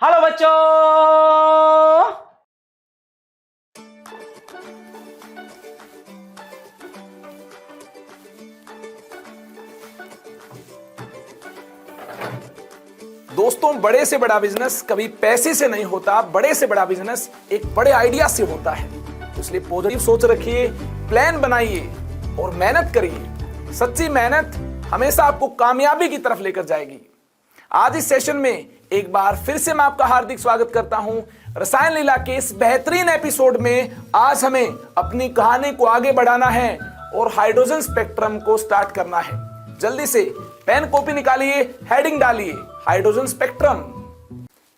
Hello बच्चों। दोस्तों, बड़े से बड़ा बिजनेस कभी पैसे से नहीं होता। बड़े से बड़ा बिजनेस एक बड़े आइडिया से होता है। इसलिए पॉजिटिव सोच रखिए, प्लान बनाइए और मेहनत करिए। सच्ची मेहनत हमेशा आपको कामयाबी की तरफ लेकर जाएगी। आज इस सेशन में एक बार फिर से मैं आपका हार्दिक स्वागत करता हूं रसायन लीला के इस बेहतरीन एपिसोड में। आज हमें अपनी कहानी को आगे बढ़ाना है और हाइड्रोजन स्पेक्ट्रम को स्टार्ट करना है। जल्दी से पेन कॉपी निकालिए, हेडिंग डालिए हाइड्रोजन स्पेक्ट्रम।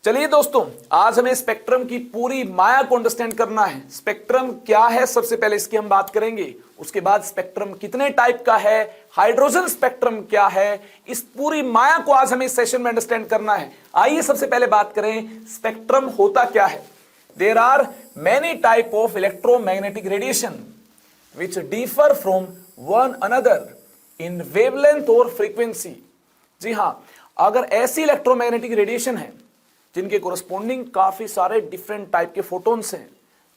चलिए दोस्तों, आज हमें स्पेक्ट्रम की पूरी माया को अंडरस्टैंड करना है। स्पेक्ट्रम क्या है, सबसे पहले इसकी हम बात करेंगे। उसके बाद स्पेक्ट्रम कितने टाइप का है, हाइड्रोजन स्पेक्ट्रम क्या है, इस पूरी माया को आज हमें इस सेशन में अंडरस्टैंड करना है। आइए सबसे पहले बात करें स्पेक्ट्रम होता क्या है। There are many type of electromagnetic radiation which differ from one another in wavelength और फ्रीक्वेंसी। जी हां, अगर ऐसी इलेक्ट्रोमैग्नेटिक रेडिएशन है जिनके कोरस्पॉन्डिंग काफी सारे डिफरेंट टाइप के फोटॉन्स हैं,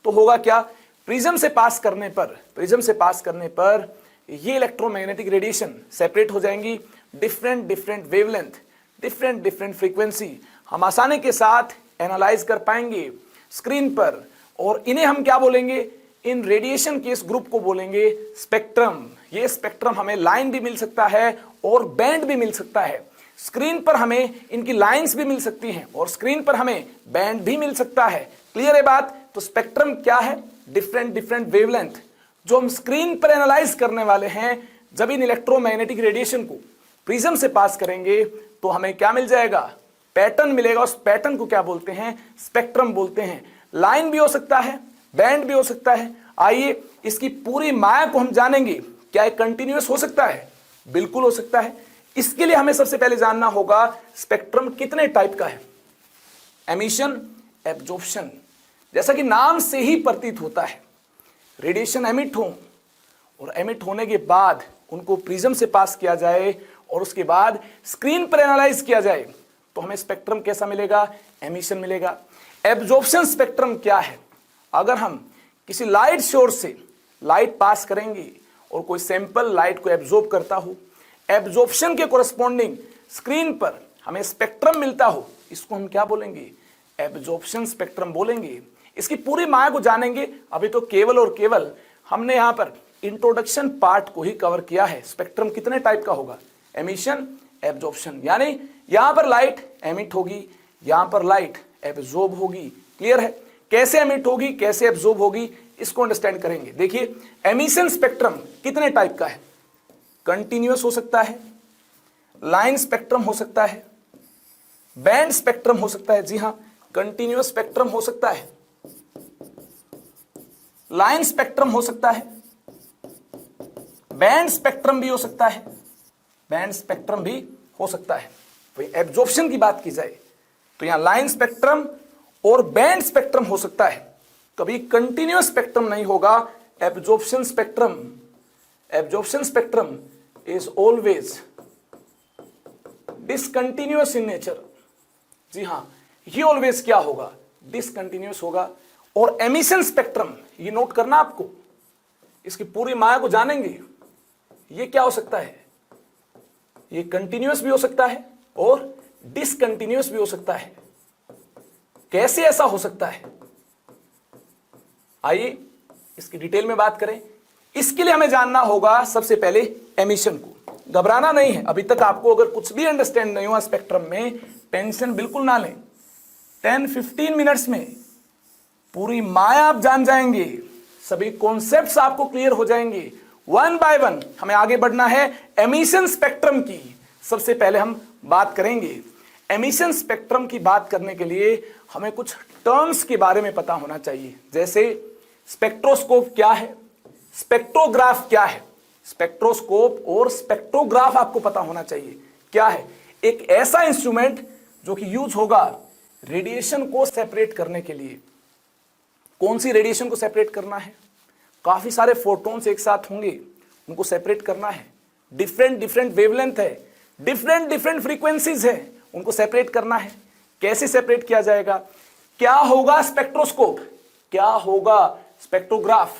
तो होगा क्या, प्रिज्म से पास करने पर ये इलेक्ट्रोमैग्नेटिक रेडिएशन सेपरेट हो जाएंगी। डिफरेंट वेवलेंथ, डिफरेंट फ्रीक्वेंसी हम आसानी के साथ एनालाइज कर पाएंगे स्क्रीन पर। और इन्हें हम क्या बोलेंगे, इन रेडिएशन के इस ग्रुप को बोलेंगे स्पेक्ट्रम। ये स्पेक्ट्रम हमें लाइन भी मिल सकता है और बैंड भी मिल सकता है। स्क्रीन पर हमें इनकी लाइंस भी मिल सकती हैं और स्क्रीन पर हमें बैंड भी मिल सकता है। क्लियर है बात? तो स्पेक्ट्रम क्या है, डिफरेंट वेवलेंथ जो हम स्क्रीन पर एनालाइज करने वाले हैं। जब इन इलेक्ट्रोमैग्नेटिक रेडिएशन को प्रिज्म से पास करेंगे तो हमें क्या मिल जाएगा, पैटर्न मिलेगा। उस पैटर्न को क्या बोलते हैं, स्पेक्ट्रम बोलते हैं। लाइन भी हो सकता है, बैंड भी हो सकता है। आइए इसकी पूरी माया को हम जानेंगे। क्या ये कंटिन्यूअस हो सकता है? बिल्कुल हो सकता है। इसके लिए हमें सबसे पहले जानना होगा स्पेक्ट्रम कितने टाइप का है। एमिशन, एब्जॉर्प्शन, जैसा कि नाम से ही प्रतीत होता है, रेडिएशन एमिट हो और एमिट होने के बाद उनको प्रिज्म से पास किया जाए और उसके बाद स्क्रीन पर एनालाइज किया जाए तो हमें स्पेक्ट्रम कैसा मिलेगा, एमिशन मिलेगा। एब्जॉर्प्शन स्पेक्ट्रम क्या है, अगर हम किसी लाइट सोर्स से लाइट पास करेंगे और कोई सैंपल लाइट को एब्जॉर्ब करता हो, एब्जॉर्प्शन के कोरस्पॉन्डिंग स्क्रीन पर हमें स्पेक्ट्रम मिलता हो, इसको हम क्या बोलेंगे, एब्जॉर्प्शन स्पेक्ट्रम बोलेंगे। इसकी पूरी माया को जानेंगे। अभी तो केवल और केवल हमने यहां पर इंट्रोडक्शन पार्ट को ही कवर किया है। स्पेक्ट्रम कितने टाइप का होगा, एमिशन, एब्जॉर्प्शन, यानी यहां पर लाइट एमिट होगी, यहां पर लाइट एब्जॉर्ब होगी। क्लियर है? कैसे एमिट होगी, कैसे एब्जॉर्ब होगी, इसको अंडरस्टैंड करेंगे। देखिए, एमिशन स्पेक्ट्रम कितने टाइप का है, कंटिन्यूअस हो सकता है, लाइन स्पेक्ट्रम हो सकता है, बैंड स्पेक्ट्रम हो सकता है। जी हां, कंटिन्यूअस स्पेक्ट्रम हो सकता है, लाइन स्पेक्ट्रम हो सकता है, बैंड स्पेक्ट्रम भी हो सकता है, बैंड स्पेक्ट्रम भी हो सकता है। तो एब्जॉर्प्शन की बात की जाए तो यहां लाइन स्पेक्ट्रम और बैंड स्पेक्ट्रम हो सकता है, कभी कंटिन्यूअस स्पेक्ट्रम नहीं होगा। Absorption spectrum is always discontinuous in nature. जी हां, ये ऑलवेज क्या होगा, डिसकंटिन्यूअस होगा। और एमिशन स्पेक्ट्रम, ये नोट करना आपको, इसकी पूरी माया को जानेंगे। ये क्या हो सकता है, ये कंटिन्यूअस भी हो सकता है और डिसकंटिन्यूअस भी हो सकता है। कैसे ऐसा हो सकता है, आइए इसकी डिटेल में बात करें। इसके लिए हमें जानना होगा सबसे पहले एमिशन को। घबराना नहीं है, अभी तक आपको अगर कुछ भी अंडरस्टैंड नहीं हुआ स्पेक्ट्रम में, टेंशन बिल्कुल ना लें। 10-15 मिनट्स में पूरी माया आप जान जाएंगे, सभी कॉन्सेप्ट्स आपको क्लियर हो जाएंगे। वन बाय वन हमें आगे बढ़ना है। एमिशन स्पेक्ट्रम की सबसे पहले हम बात करेंगे। एमिशन स्पेक्ट्रम की बात करने के लिए हमें कुछ टर्म्स के बारे में पता होना चाहिए, जैसे स्पेक्ट्रोस्कोप क्या है, स्पेक्ट्रोग्राफ क्या है। स्पेक्ट्रोस्कोप और स्पेक्ट्रोग्राफ आपको पता होना चाहिए क्या है। एक ऐसा इंस्ट्रूमेंट जो कि यूज होगा रेडिएशन को सेपरेट करने के लिए। कौन सी रेडिएशन को सेपरेट करना है, काफी सारे फोटॉन्स एक साथ होंगे, उनको सेपरेट करना है। डिफरेंट वेवलेंथ है, डिफरेंट फ्रीक्वेंसीज है, उनको सेपरेट करना है। कैसे सेपरेट किया जाएगा? क्या होगा स्पेक्ट्रोस्कोप? क्या होगा spectrograph?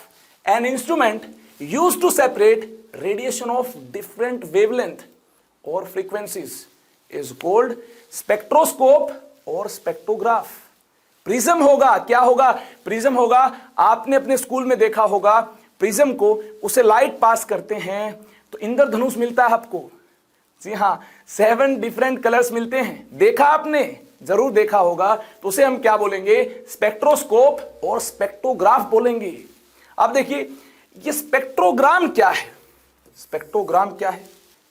An instrument used to separate radiation of different wavelength और फ्रीक्वेंसीज इज कॉल्ड स्पेक्ट्रोस्कोप और स्पेक्ट्रोग्राफ। प्रिज्म होगा, क्या होगा? प्रिज्म होगा। आपने अपने स्कूल में देखा होगा, प्रिज्म को उसे लाइट पास करते हैं तो इंद्रधनुष मिलता है आपको। जी हाँ, 7 डिफरेंट कलर्स मिलते हैं। देखा आपने? जरूर देखा होगा। तो उसे हम क्या बोलेंगे? स्पेक्ट्रोस्कोप और स्पेक्ट्रोग्राफ बोलेंगे। अब देखिए, ये स्पेक्ट्रोग्राम क्या है? स्पेक्ट्रोग्राम क्या है?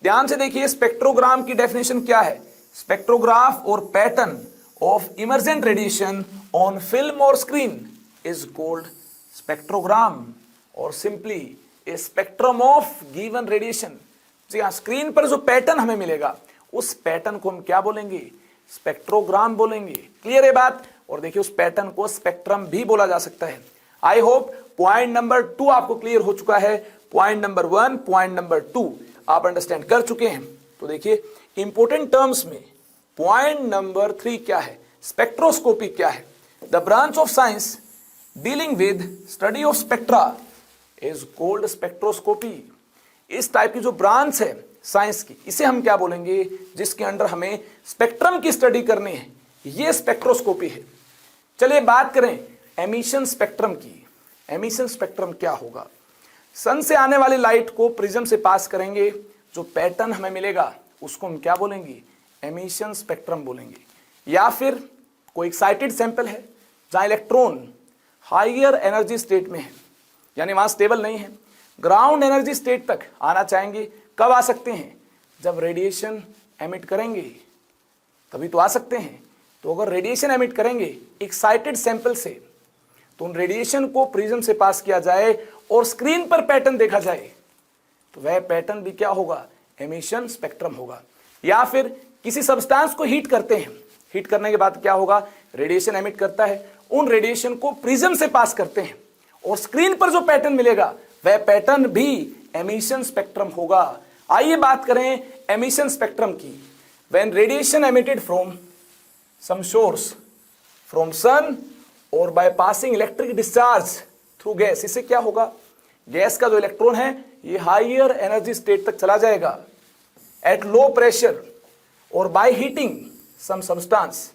ध्यान से देखिए, स्पेक्ट्रोग्राम की डेफिनेशन क्या है? स्पेक्ट्रोग्राफ और pattern of emergent radiation on film और स्क्रीन इज कॉल्ड स्पेक्ट्रोग्राम और simply a spectrum of given radiation. जी हाँ, स्क्रीन पर जो पैटर्न हमें मिलेगा उस पैटर्न को हम क्या बोलेंगे? स्पेक्ट्रोग्राम बोलेंगे। क्लियर है बात? और देखिए, उस पैटर्न को स्पेक्ट्रम भी बोला जा सकता है। आई होप पॉइंट नंबर 2 आपको क्लियर हो चुका है। पॉइंट नंबर 1, पॉइंट नंबर 2 आप अंडरस्टैंड कर चुके हैं। तो देखिए, इंपोर्टेंट टर्म्स में पॉइंट नंबर 3 क्या है? स्पेक्ट्रोस्कोपी क्या है? The branch of science dealing with study of spectra is called spectroscopy. इस टाइप की जो ब्रांच है साइंस की, इसे हम क्या बोलेंगे? जिसके अंडर हमें स्पेक्ट्रम की स्टडी करनी है, ये स्पेक्ट्रोस्कोपी है। चलिए बात करें एमिशन स्पेक्ट्रम की। एमिशन स्पेक्ट्रम क्या होगा? सन से आने वाली लाइट को प्रिज्म से पास करेंगे, जो पैटर्न हमें मिलेगा उसको हम क्या बोलेंगे? एमिशन स्पेक्ट्रम बोलेंगे। या फिर कोई एक्साइटेड सैंपल है जहां इलेक्ट्रॉन हायर एनर्जी स्टेट में है, यानी वहां स्टेबल नहीं है, ग्राउंड एनर्जी स्टेट तक आना चाहेंगे। कब आ सकते हैं? जब रेडिएशन एमिट करेंगे, तभी तो आ सकते हैं। तो अगर रेडिएशन एमिट करेंगे एक्साइटेड सैंपल से, तो उन रेडिएशन को प्रिज्म से पास किया जाए और स्क्रीन पर पैटर्न देखा जाए, तो वह पैटर्न भी क्या होगा? एमिशन स्पेक्ट्रम होगा। या फिर किसी सब्सटेंस को हीट करते हैं, हीट करने के बाद क्या होगा? रेडिएशन एमिट करता है, उन रेडिएशन को प्रिज्म से पास करते हैं और स्क्रीन पर जो पैटर्न मिलेगा वह पैटर्न भी एमिशन स्पेक्ट्रम होगा। आइए बात करें एमिशन स्पेक्ट्रम की। When radiation emitted from some source, from sun और by passing electric discharge through gas, इससे क्या होगा? गैस का जो इलेक्ट्रॉन है ये हायर एनर्जी स्टेट तक चला जाएगा एट लो प्रेशर और by heating some substance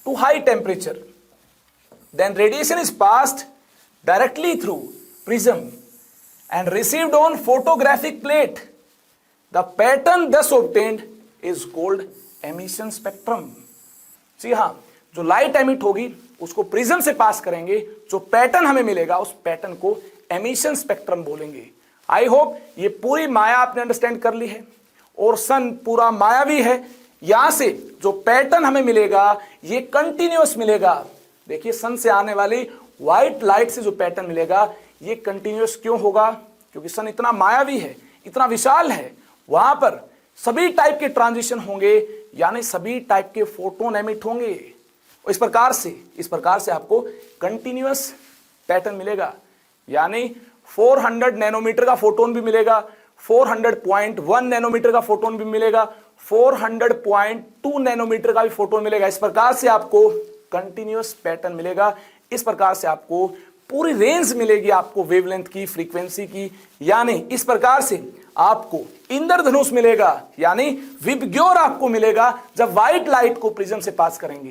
to high temperature, then radiation is passed directly through prism and received on photographic plate. The pattern thus obtained is called emission spectrum. जी हाँ, जो light emit होगी उसको prism से पास करेंगे, जो pattern हमें मिलेगा उस पैटर्न को एमिशन स्पेक्ट्रम बोलेंगे। आई होप ये पूरी माया आपने अंडरस्टैंड कर ली है। और सन पूरा मायावी है, यहां से जो पैटर्न हमें मिलेगा ये कंटिन्यूअस मिलेगा। देखिए, सन से आने वाली व्हाइट लाइट से जो पैटर्न मिलेगा ये कंटिन्यूअस क्यों होगा? क्योंकि सन इतना मायावी है, इतना विशाल है, वहां पर सभी टाइप के ट्रांजिशन होंगे, यानी सभी टाइप के फोटोन एमिट होंगे। और इस प्रकार से आपको कंटिन्यूअस पैटर्न मिलेगा, यानी 400 नैनोमीटर का फोटोन भी मिलेगा, 400.1 नैनोमीटर का फोटोन भी मिलेगा, 400.2 नैनोमीटर का भी फोटोन मिलेगा। इस प्रकार से आपको कंटिन्यूअस पैटर्न मिलेगा। इस प्रकार से आपको पूरी रेंज मिलेगी, आपको वेवलेंथ की, फ्रीक्वेंसी की, यानी इस प्रकार से आपको इंद्रधनुष मिलेगा, यानी विबग्योर आपको मिलेगा जब व्हाइट लाइट को प्रिज्म से पास करेंगे।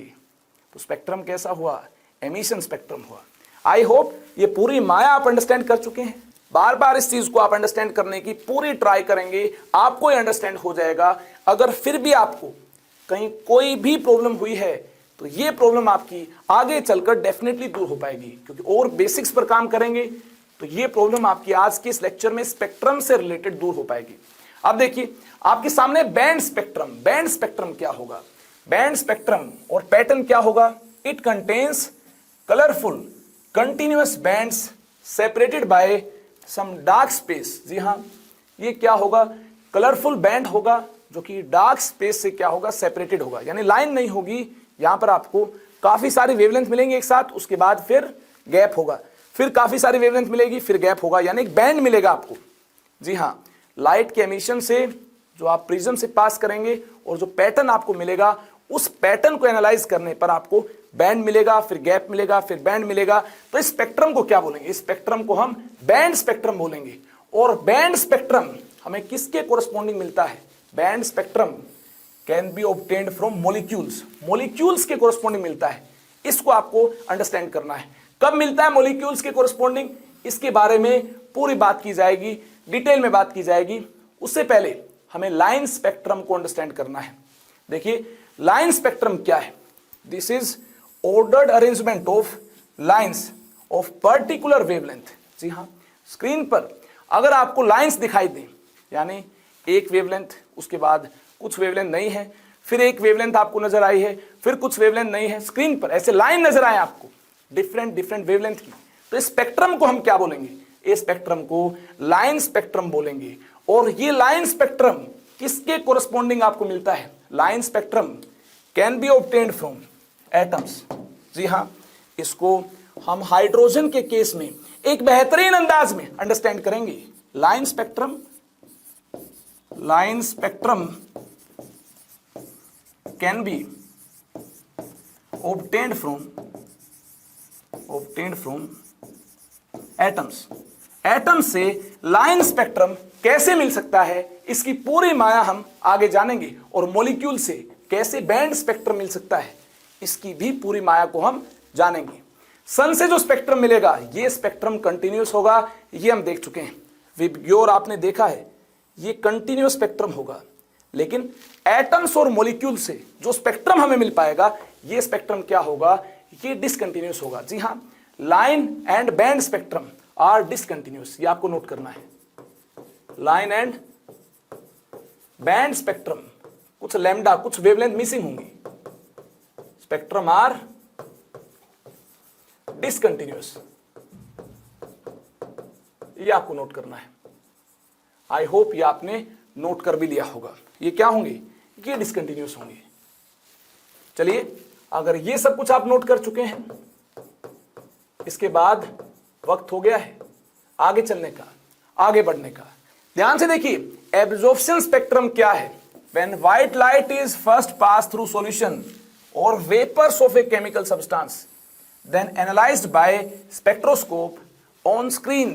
तो स्पेक्ट्रम कैसा हुआ? एमिशन स्पेक्ट्रम हुआ। आई होप ये पूरी माया आप अंडरस्टैंड कर चुके हैं। बार बार इस चीज को आप अंडरस्टैंड करने की पूरी ट्राई करेंगे, आपको ये अंडरस्टैंड हो जाएगा। अगर फिर भी आपको कहीं कोई भी प्रॉब्लम हुई है तो ये प्रॉब्लम आपकी आगे चलकर डेफिनेटली दूर हो पाएगी, क्योंकि और बेसिक्स पर काम करेंगे तो ये प्रॉब्लम आपकी आज के इस लेक्चर में स्पेक्ट्रम से रिलेटेड दूर हो पाएगी। अब देखिए आपके सामने बैंड स्पेक्ट्रम। बैंड स्पेक्ट्रम क्या होगा? बैंड स्पेक्ट्रम और पैटर्न क्या होगा? It contains colourful continuous bands separated by some dark space. जी हाँ, ये क्या होगा? कलरफुल बैंड होगा जो कि डार्क स्पेस से क्या होगा? सेपरेटेड होगा, यानी लाइन नहीं होगी। यहां पर आपको काफी सारी वेवलेंथ मिलेंगे एक साथ, उसके बाद फिर गैप होगा, फिर काफी सारी वेवलेंथ मिलेगी, फिर गैप होगा, यानी एक बैंड मिलेगा आपको। जी हाँ, लाइट के एमिशन से जो आप प्रिज्म से पास करेंगे और जो पैटर्न आपको मिलेगा उस पैटर्न को एनालाइज करने पर आपको बैंड मिलेगा, फिर गैप मिलेगा, फिर बैंड मिलेगा। तो इस स्पेक्ट्रम को क्या बोलेंगे? इस स्पेक्ट्रम को हम बैंड स्पेक्ट्रम बोलेंगे। और बैंड स्पेक्ट्रम हमें किसके कोरस्पॉन्डिंग मिलता है? Band spectrum can be obtained from molecules, molecules के कोरस्पॉन्डिंग मिलता है। इसको आपको अंडरस्टैंड करना है। कब मिलता है मॉलिक्यूल्स के कोरस्पॉन्डिंग, इसके बारे में पूरी बात की जाएगी, डिटेल में बात की जाएगी। उससे पहले हमें लाइन स्पेक्ट्रम को अंडरस्टैंड करना है। देखिए लाइन स्पेक्ट्रम क्या है? This is ordered arrangement of lines of particular wavelength. जी हाँ, स्क्रीन पर अगर आपको लाइंस दिखाई दें, यानी एक वेवलेंथ, उसके बाद कुछ वेवलेंथ नहीं है, फिर एक वेवलेंथ आपको नजर आई है, फिर कुछ वेवलेंथ नहीं है, स्क्रीन पर ऐसे लाइन नजर आए आपको डिफरेंट वेवलेंथ की, तो स्पेक्ट्रम को हम क्या बोलेंगे? इस स्पेक्ट्रम को लाइन स्पेक्ट्रम बोलेंगे। और ये लाइन स्पेक्ट्रम किसके कोरस्पॉन्डिंग आपको मिलता है? Line spectrum can be obtained from atoms. जी हाँ, इसको हम हाइड्रोजन के केस में एक बेहतरीन अंदाज में अंडरस्टैंड करेंगे। Line spectrum can B obtained from atoms. Atom से लाइन स्पेक्ट्रम कैसे मिल सकता है, इसकी पूरी माया हम आगे जानेंगे। और मॉलिक्यूल से कैसे बैंड स्पेक्ट्रम मिल सकता है, इसकी भी पूरी माया को हम जानेंगे। सन से जो स्पेक्ट्रम मिलेगा, ये स्पेक्ट्रम कंटिन्यूस होगा, ये हम देख चुके हैं। विबग्योर आपने देखा है, ये कंटिन्यूस स्पेक्ट्रम होगा। लेकिन एटम्स और मॉलिक्यूल से जो स्पेक्ट्रम हमें मिल पाएगा, ये स्पेक्ट्रम क्या होगा? ये डिसकंटिन्यूस होगा। जी हाँ, line and band spectrum are discontinuous, ये आपको नोट करना है। लाइन एंड बैंड स्पेक्ट्रम, कुछ लैम्डा, कुछ वेवलेंथ मिसिंग होंगी, स्पेक्ट्रम आर डिसकंटिन्यूस, ये आपको नोट करना है। आई होप ये आपने नोट कर भी लिया होगा। ये क्या होंगे? ये डिसकंटिन्यूस होंगे। चलिए, अगर ये सब कुछ आप नोट कर चुके हैं, इसके बाद वक्त हो गया है आगे चलने का, आगे बढ़ने का। ध्यान से देखिए, एब्जॉर्प्शन स्पेक्ट्रम क्या है? When white light is first pass through solution और vapours of a chemical substance, then analyzed by spectroscope on screen,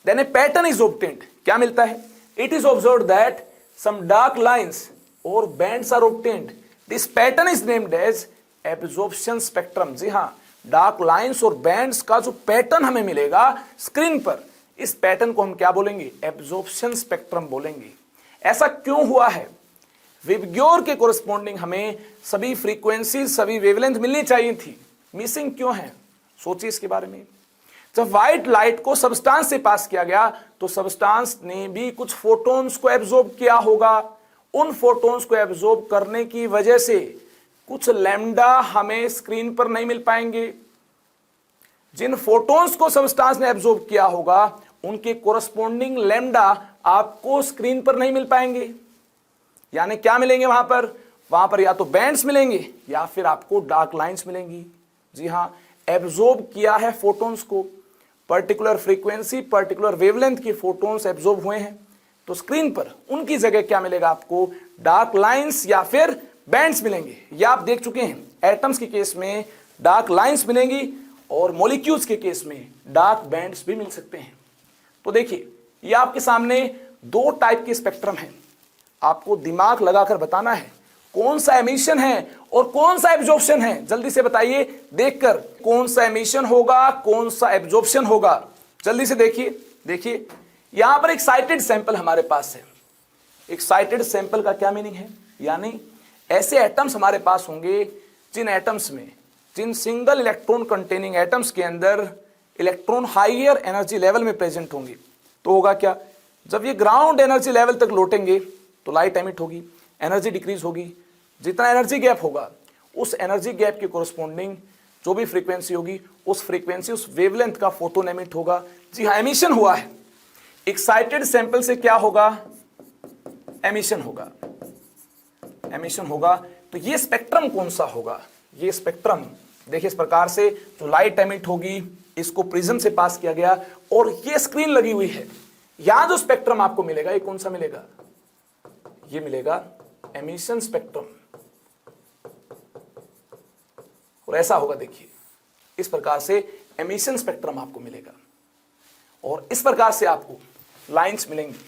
then a pattern is obtained. क्या मिलता है? It is observed that some dark lines or bands are obtained. This pattern is named as absorption spectrum. जी हाँ, dark lines और bands का जो pattern हमें मिलेगा screen पर, इस पैटर्न को हम क्या बोलेंगे? एब्जॉर्प्शन स्पेक्ट्रम बोलेंगे। ऐसा क्यों हुआ है? विबग्योर के कोरस्पॉन्डिंग हमें सभी फ्रीक्वेंसी, सभी वेवलेंथ मिलनी चाहिए थी, मिसिंग क्यों है? सोचिए इसके बारे में। जब व्हाइट लाइट को सबस्टांस से पास किया गया, तो सबस्टांस ने भी कुछ फोटॉन्स को एब्जॉर्ब किया होगा। उन फोटॉन्स को एब्जॉर्ब करने की वजह से कुछ लैम्डा हमें स्क्रीन पर नहीं मिल पाएंगे। जिन फोटॉन्स को सबस्टांस ने एब्जॉर्ब किया होगा, उनके कोरस्पॉन्डिंग लैम्डा आपको स्क्रीन पर नहीं मिल पाएंगे। यानी क्या मिलेंगे वहां पर या तो बैंड्स मिलेंगे या फिर आपको डार्क लाइंस मिलेंगी। जी हाँ, एब्जॉर्ब किया है फोटॉन्स को, पर्टिकुलर फ्रीक्वेंसी, पर्टिकुलर वेवलेंथ के फोटॉन्स एब्जॉर्ब हुए हैं, तो स्क्रीन पर उनकी जगह क्या मिलेगा आपको? डार्क लाइंस या फिर बैंड्स मिलेंगे। ये आप देख चुके हैं, एटम्स के केस में डार्क लाइंस मिलेंगी और मॉलिक्यूल्स के केस में डार्क बैंड्स भी मिल सकते हैं। तो देखिए, ये आपके सामने दो टाइप के स्पेक्ट्रम हैं। आपको दिमाग लगाकर बताना है कौन सा एमिशन है और कौन सा एब्जॉर्प्शन है। जल्दी से बताइए देखकर, कौन सा एमिशन होगा, कौन सा एब्जॉर्प्शन होगा। जल्दी से देखिए यहां पर एक्साइटेड सैंपल हमारे पास है। एक्साइटेड सैंपल का क्या मीनिंग है? यानी ऐसे एटम्स हमारे पास होंगे जिन एटम्स में, जिन सिंगल इलेक्ट्रॉन कंटेनिंग एटम्स के अंदर इलेक्ट्रॉन हाइयर एनर्जी लेवल में प्रेजेंट होंगे। तो होगा क्या? जब ये ग्राउंड एनर्जी लेवल तक लौटेंगे तो लाइट एमिट होगी, एनर्जी डिक्रीज होगी। जितना एनर्जी गैप होगा, उस एनर्जी गैप के कोरस्पॉन्डिंग जो भी फ्रीक्वेंसी होगी, उस फ्रीक्वेंसी, उस वेवलेंथ का फोटोन एमिट होगा। जी हाँ, एमिशन हुआ है। एक्साइटेड सैंपल से क्या होगा? एमिशन होगा। तो ये स्पेक्ट्रम कौन सा होगा? ये स्पेक्ट्रम देखिए इस प्रकार से, जो लाइट एमिट होगी, इसको प्रिज्म से पास किया गया और ये स्क्रीन लगी हुई है। यहां जो स्पेक्ट्रम आपको मिलेगा, ये कौन सा मिलेगा? ये मिलेगा एमिशन स्पेक्ट्रम। और ऐसा होगा। देखिए इस प्रकार से एमिशन स्पेक्ट्रम आपको मिलेगा और इस प्रकार से आपको लाइंस मिलेंगी।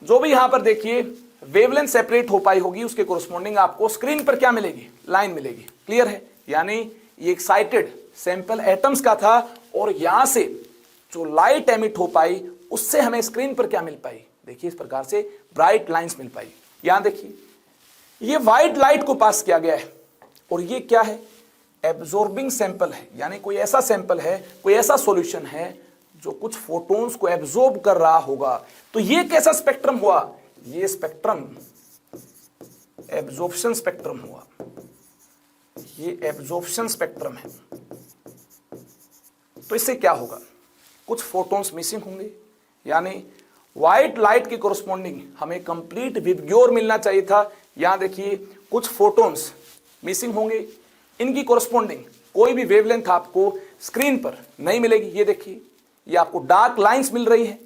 जो भी यहां पर देखिए वेवलेंथ सेपरेट हो पाई होगी उसके कोरस्पॉन्डिंग आपको स्क्रीन पर क्या मिलेगी, लाइन मिलेगी। क्लियर है? यानी ये एक्साइटेड सैंपल एटम्स का था और यहां से जो लाइट एमिट हो पाई उससे हमें स्क्रीन पर क्या मिल पाई, देखिए इस प्रकार से ब्राइट लाइंस मिल पाई। यहां देखिए ये व्हाइट लाइट को पास किया गया है और ये क्या है, एब्जॉर्बिंग सैंपल है। यानी कोई ऐसा सैंपल है, कोई ऐसा सॉल्यूशन है जो कुछ फोटोन्स को एब्जॉर्ब कर रहा होगा। तो ये कैसा स्पेक्ट्रम हुआ, ये स्पेक्ट्रम एब्जॉर्प्शन स्पेक्ट्रम हुआ, ये एब्जॉर्प्शन स्पेक्ट्रम है। तो इससे क्या होगा, कुछ फोटोन्स मिसिंग होंगे, यानी व्हाइट लाइट के कोरस्पॉन्डिंग हमें कंप्लीट विबग्योर मिलना चाहिए था। यहां देखिए कुछ फोटोन्स मिसिंग होंगे, इनकी कोरस्पॉन्डिंग कोई भी वेवलेंथ आपको स्क्रीन पर नहीं मिलेगी। ये देखिए ये आपको डार्क लाइंस मिल रही है।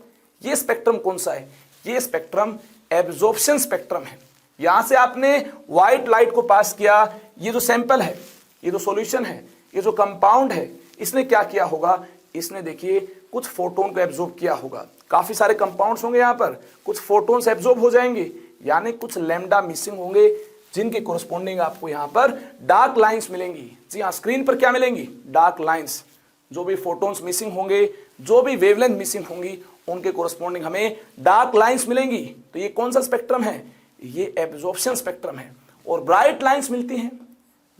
ये स्पेक्ट्रम कौन सा है, ये स्पेक्ट्रम एब्जॉर्प्शन स्पेक्ट्रम है। यहां से आपने व्हाइट लाइट को पास किया, ये जो सैंपल है, ये जो सॉल्यूशन है, ये जो कंपाउंड है, इसने क्या किया होगा, इसने देखिए कुछ फोटोन को एब्जॉर्ब किया होगा। काफी सारे कंपाउंड्स होंगे यहां पर, कुछ फोटोन्स एब्जॉर्ब हो जाएंगे, यानी कुछ लैम्डा मिसिंग होंगे जिनके कोरस्पॉन्डिंग आपको यहां पर डार्क लाइंस मिलेंगी। जी हाँ, स्क्रीन पर क्या मिलेंगी, डार्क लाइंस। जो भी फोटोन्स मिसिंग होंगे, जो भी वेवलेंथ मिसिंग होंगी, उनके कोरस्पॉन्डिंग हमें डार्क लाइंस मिलेंगी। तो ये कौन सा स्पेक्ट्रम है, ये एब्जॉर्प्शन स्पेक्ट्रम है। और ब्राइट लाइंस मिलती हैं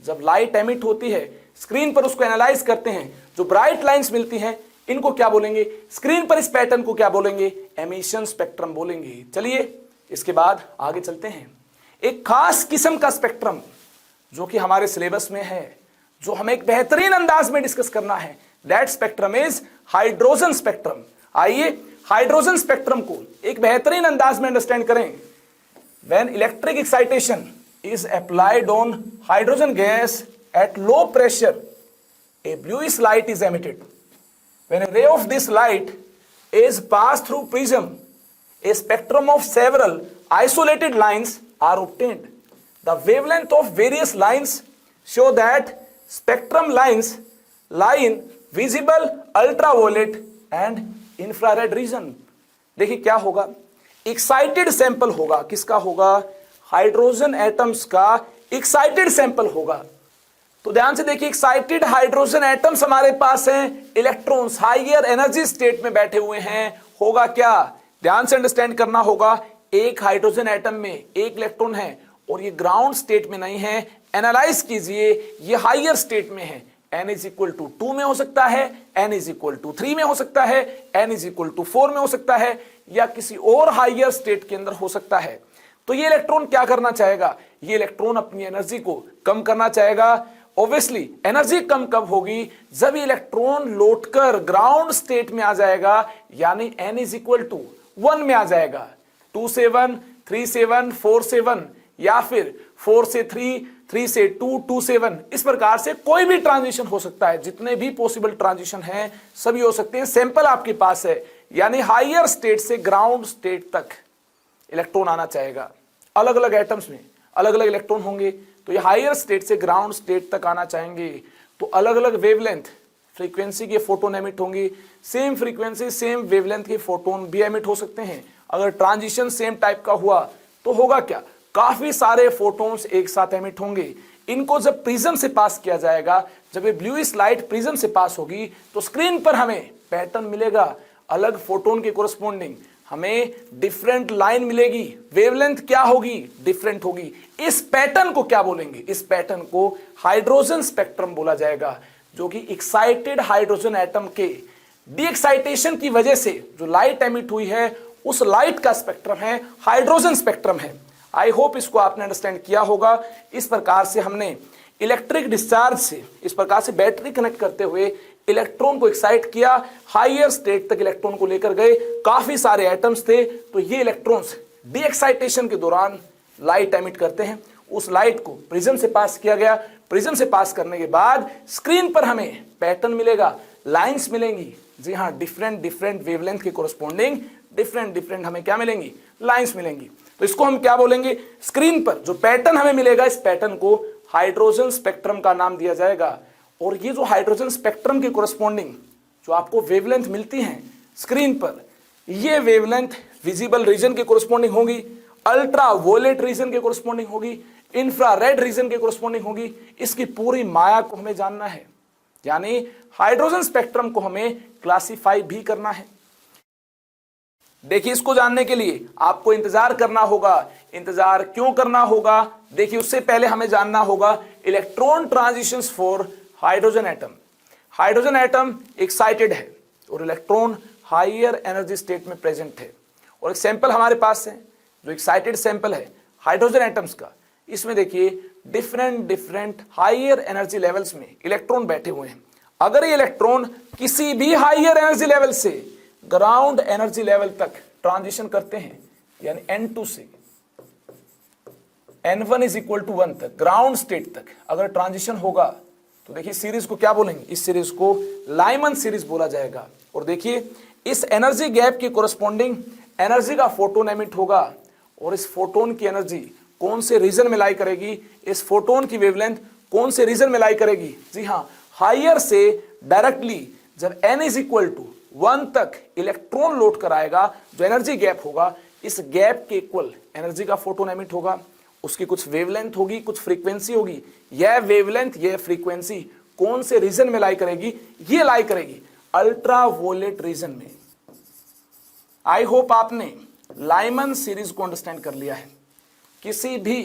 जब लाइट एमिट होती है, स्क्रीन पर उसको एनालाइज करते हैं, जो ब्राइट लाइंस मिलती हैं इनको क्या बोलेंगे, स्क्रीन पर इस पैटर्न को क्या बोलेंगे, एमिशन स्पेक्ट्रम बोलेंगे। चलिए इसके बाद आगे चलते हैं। एक खास किस्म का स्पेक्ट्रम जो कि हमारे सिलेबस में है, जो हमें एक बेहतरीन अंदाज में डिस्कस करना है, that spectrum is hydrogen spectrum. आइए हाइड्रोजन स्पेक्ट्रम को एक बेहतरीन अंदाज में अंडरस्टैंड करें। When electric excitation is applied on hydrogen gas at low pressure, a bluish light is emitted. When a ray of this light is passed through prism, a spectrum of several isolated lines are obtained. The wavelength of various lines show that spectrum lines lie in visible, ultraviolet and infrared region. देखिए क्या होगा, excited sample होगा, किसका होगा, hydrogen atoms का excited sample होगा। तो ध्यान से देखिए, एक्साइटेड हाइड्रोजन एटम्स हमारे पास हैं, इलेक्ट्रॉन्स हाइयर एनर्जी स्टेट में बैठे हुए हैं। होगा क्या, ध्यान से अंडरस्टैंड करना होगा, एक हाइड्रोजन एटम में एक इलेक्ट्रॉन है और ये ग्राउंड स्टेट में नहीं है। एनालाइज कीजिए, ये हाइयर स्टेट में है। n इज इक्वल टू 2 में हो सकता है, n इज इक्वल टू 3 में हो सकता है, n इज इक्वल टू 4 में हो सकता है, या किसी और हाइयर स्टेट के अंदर हो सकता है। तो ये इलेक्ट्रॉन क्या करना चाहेगा, ये इलेक्ट्रॉन अपनी एनर्जी को कम करना चाहेगा। ऑब्वियसली एनर्जी कम कब होगी, जब ये इलेक्ट्रॉन लौटकर ग्राउंड स्टेट में आ जाएगा, यानी n इज इक्वल टू 1 में आ जाएगा। 2 से 1, 3 से 1, 4 से 1, या फिर 4 से 3, 3 से 2, 2 से 1, इस प्रकार से कोई भी ट्रांजिशन हो सकता है। जितने भी पॉसिबल ट्रांजिशन हैं सभी हो सकते हैं। सैंपल आपके पास है, यानी हाइयर स्टेट से ग्राउंड स्टेट तक इलेक्ट्रॉन आना चाहेगा। अलग अलग एटम्स में अलग अलग इलेक्ट्रॉन होंगे, तो ये हाइयर स्टेट से ग्राउंड स्टेट तक आना चाहेंगे। तो अलग अलग वेवलेंथ फ्रीक्वेंसी के फोटोन एमिट होंगे, सेम फ्रीक्वेंसी सेम वेवलेंथ के फोटोन भी एमिट हो सकते हैं। अगर ट्रांजिशन सेम टाइप का हुआ तो होगा क्या, काफी सारे फोटोन्स एक साथ एमिट होंगे। इनको जब प्रिज्म से पास किया जाएगा, जब ये ब्लूइश लाइट प्रिज्म से पास होगी तो स्क्रीन पर हमें पैटर्न मिलेगा, अलग फोटोन के कोरस्पॉन्डिंग हमें डिफरेंट लाइन मिलेगी। वेवलेंथ क्या होगी, डिफरेंट होगी। इस पैटर्न को क्या बोलेंगे, इस पैटर्न को हाइड्रोजन स्पेक्ट्रम बोला जाएगा, जो कि एक्साइटेड हाइड्रोजन एटम के डी एक्साइटेशन की वजह से जो लाइट एमिट हुई है, उस लाइट का स्पेक्ट्रम है, हाइड्रोजन स्पेक्ट्रम है। आई होप इसको आपने अंडरस्टैंड किया होगा। इस प्रकार से हमने इलेक्ट्रिक डिस्चार्ज से, इस प्रकार से बैटरी कनेक्ट करते हुए इलेक्ट्रॉन को एक्साइट किया, हाइयर स्टेट तक इलेक्ट्रॉन को लेकर गए। काफी सारे एटम्स थे, तो ये इलेक्ट्रॉन्स डी एक्साइटेशन के दौरान लाइट एमिट करते हैं। उस लाइट को प्रिज्म से पास किया गया, प्रिज्म से पास करने के बाद स्क्रीन पर हमें पैटर्न मिलेगा, लाइंस मिलेंगी। जी हाँ, डिफरेंट डिफरेंट वेवलेंथ के कोरस्पॉन्डिंग डिफरेंट डिफरेंट हमें क्या मिलेंगी, लाइंस मिलेंगी। तो इसको हम क्या बोलेंगे, स्क्रीन पर जो पैटर्न हमें मिलेगा, इस पैटर्न को हाइड्रोजन स्पेक्ट्रम का नाम दिया जाएगा। और ये जो हाइड्रोजन स्पेक्ट्रम के कोरस्पॉन्डिंग जो आपको वेवलेंथ मिलती हैं स्क्रीन पर, ये वेवलेंथ विजिबल रीजन के कोरस्पॉन्डिंग होगी, अल्ट्रा वोलेट रीजन के कोरस्पॉन्डिंग होगी, इंफ्रारेड रीजन के कोरस्पॉन्डिंग होगी। इसकी पूरी माया को हमें जानना है, यानी हाइड्रोजन स्पेक्ट्रम को हमें क्लासिफाई भी करना है। देखिए, इसको जानने के लिए आपको इंतजार करना होगा। इंतजार क्यों करना होगा? देखिए, उससे पहले हमें जानना होगा electron transitions for hydrogen atom. Hydrogen atom excited है और इलेक्ट्रॉन हायर एनर्जी स्टेट में प्रेजेंट है। और एक सैंपल हमारे पास है जो एक्साइटेड सैंपल है हाइड्रोजन एटम्स का। इसमें देखिए डिफरेंट हायर एनर्जी लेवल्स में इलेक्ट्रॉन बैठे हुए हैं। अगर ये इलेक्ट्रॉन किसी भी हायर एनर्जी लेवल से ग्राउंड एनर्जी लेवल तक ट्रांजिशन करते हैं, यानी N2 से N1 इज इक्वल टू 1 तक, ग्राउंड स्टेट तक अगर ट्रांजिशन होगा, तो देखिए सीरीज को क्या बोलेंगे? इस सीरीज को लाइमन सीरीज बोला जाएगा। और देखिए, इस एनर्जी गैप के कोरस्पॉन्डिंग एनर्जी का फोटोन एमिट होगा। और इस फोटोन की एनर्जी कौन से रीजन में लाई करेगी? इस फोटोन की वेवलेंथ कौन से रीजन में लाई करेगी? जी हाँ, हायर से डायरेक्टली जब n इज इक्वल टू 1 तक इलेक्ट्रॉन लोड कराएगा, जो एनर्जी गैप होगा, इस गैप के इक्वल एनर्जी का फोटोन एमिट होगा। उसकी कुछ वेवलेंथ होगी, कुछ फ्रीक्वेंसी होगी। यह वेवलेंथ, यह फ्रीक्वेंसी कौन से रीजन में लाई करेगी? ये लाई करेगी अल्ट्रा वोलेट रीजन में। आई होप आपने लाइमन सीरीज को अंडरस्टैंड कर लिया है। किसी भी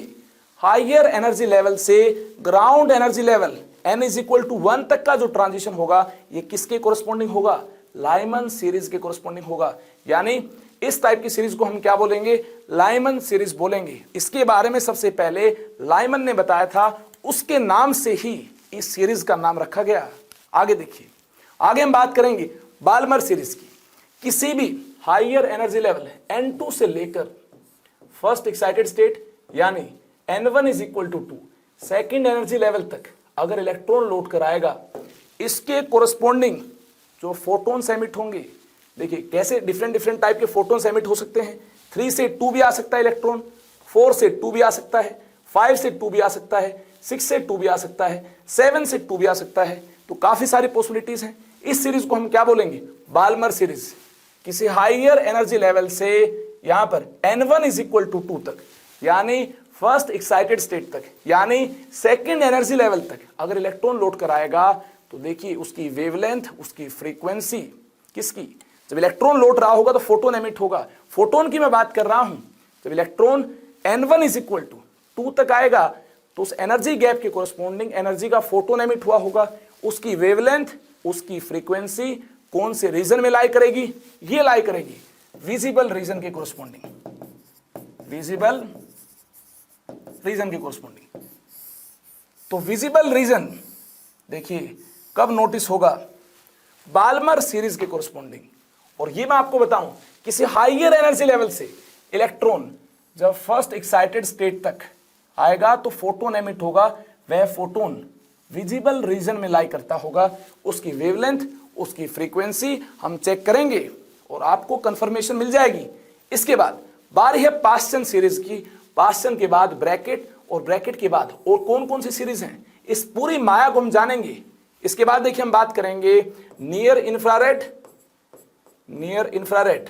हायर एनर्जी लेवल से ground energy level n is equal to 1 तक का जो ट्रांजिशन होगा, ये किसके कोरस्पॉन्डिंग होगा? लाइमन सीरीज के कोरस्पॉन्डिंग होगा। यानी इस टाइप की सीरीज को हम क्या बोलेंगे? लाइमन सीरीज बोलेंगे। इसके बारे में सबसे पहले लाइमन ने बताया था, उसके नाम से ही इस सीरीज का नाम रखा गया। आगे देखिए, आगे हम बात करेंगे बाल्मर सीरीज की। किसी भी हायर एनर्जी लेवल N2 से लेकर फर्स्ट एक्साइटेड स्टेट यानी N1 is equal to 2 second energy level तक अगर इलेक्ट्रॉन लोड कराएगा, इसके कोरस्पॉन्डिंग जो फोटोन्स एमिट होंगे, देखिए कैसे डिफरेंट टाइप के फोटोन्स एमिट हो सकते हैं। 3 से 2 भी आ सकता है इलेक्ट्रॉन, 4 से 2 भी आ सकता है, 5 से 2 भी आ सकता है, 6 से 2 भी आ सकता है, 7 से 2 भी आ सकता है। तो काफी सारी पॉसिबिलिटीज हैं। इस सीरीज को हम क्या बोलेंगे? Balmer series. किसी हायर एनर्जी लेवल से यहां पर N1 इज इक्वल टू 2 तक, यानी फर्स्ट एक्साइटेड स्टेट तक, यानी सेकेंड एनर्जी लेवल तक अगर इलेक्ट्रॉन लोड कराएगा, तो देखिए उसकी वेवलेंथ, उसकी फ्रीक्वेंसी किसकी? जब इलेक्ट्रॉन लोड रहा होगा तो फोटोन एमिट होगा। फोटोन की मैं बात कर रहा हूं। जब electron N1 is equal to 2 तक आएगा, तो उस एनर्जी गैप के कोरस्पॉन्डिंग एनर्जी का फोटोन एमिट हुआ होगा। उसकी वेवलेंथ, उसकी फ्रीक्वेंसी कौन से रीजन में लाई करेगी? ये लाई करेगी विजिबल रीजन के कोरस्पॉन्डिंग, विजिबल रीजन के कोरस्पॉन्डिंग। तो विजिबल रीजन देखिए कब नोटिस होगा? बाल्मर सीरीज के कोरस्पॉन्डिंग। और ये मैं आपको बताऊं, किसी हायर एनर्जी लेवल से इलेक्ट्रॉन जब फर्स्ट एक्साइटेड स्टेट तक आएगा तो फोटोन एमिट होगा। वह फोटोन विजिबल रीजन में लाई करता होगा। उसकी वेवलेंथ, उसकी फ्रीक्वेंसी हम चेक करेंगे और आपको कंफर्मेशन मिल जाएगी। इसके बाद बारी है पास्चन सीरीज की। पास्चन के बाद ब्रैकेट, और ब्रैकेट के बाद और कौन कौन सी सीरीज हैं, इस पूरी माया को हम जानेंगे। इसके बाद देखिए हम बात करेंगे near infrared, near infrared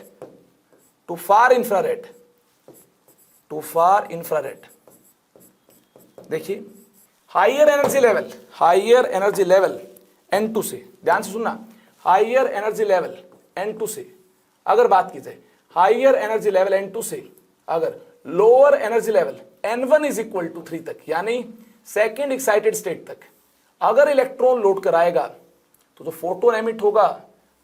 to far infrared, to far infrared. देखिए higher energy level, higher energy level N2 से, ध्यान से सुनना, हायर एनर्जी लेवल N2 से अगर बात की जाए, हायर एनर्जी लेवल N2 से अगर lower energy level N1 is equal to 3 तक, यानी सेकेंड एक्साइटेड स्टेट तक अगर इलेक्ट्रॉन लोड कराएगा, तो जो फोटोन एमिट होगा,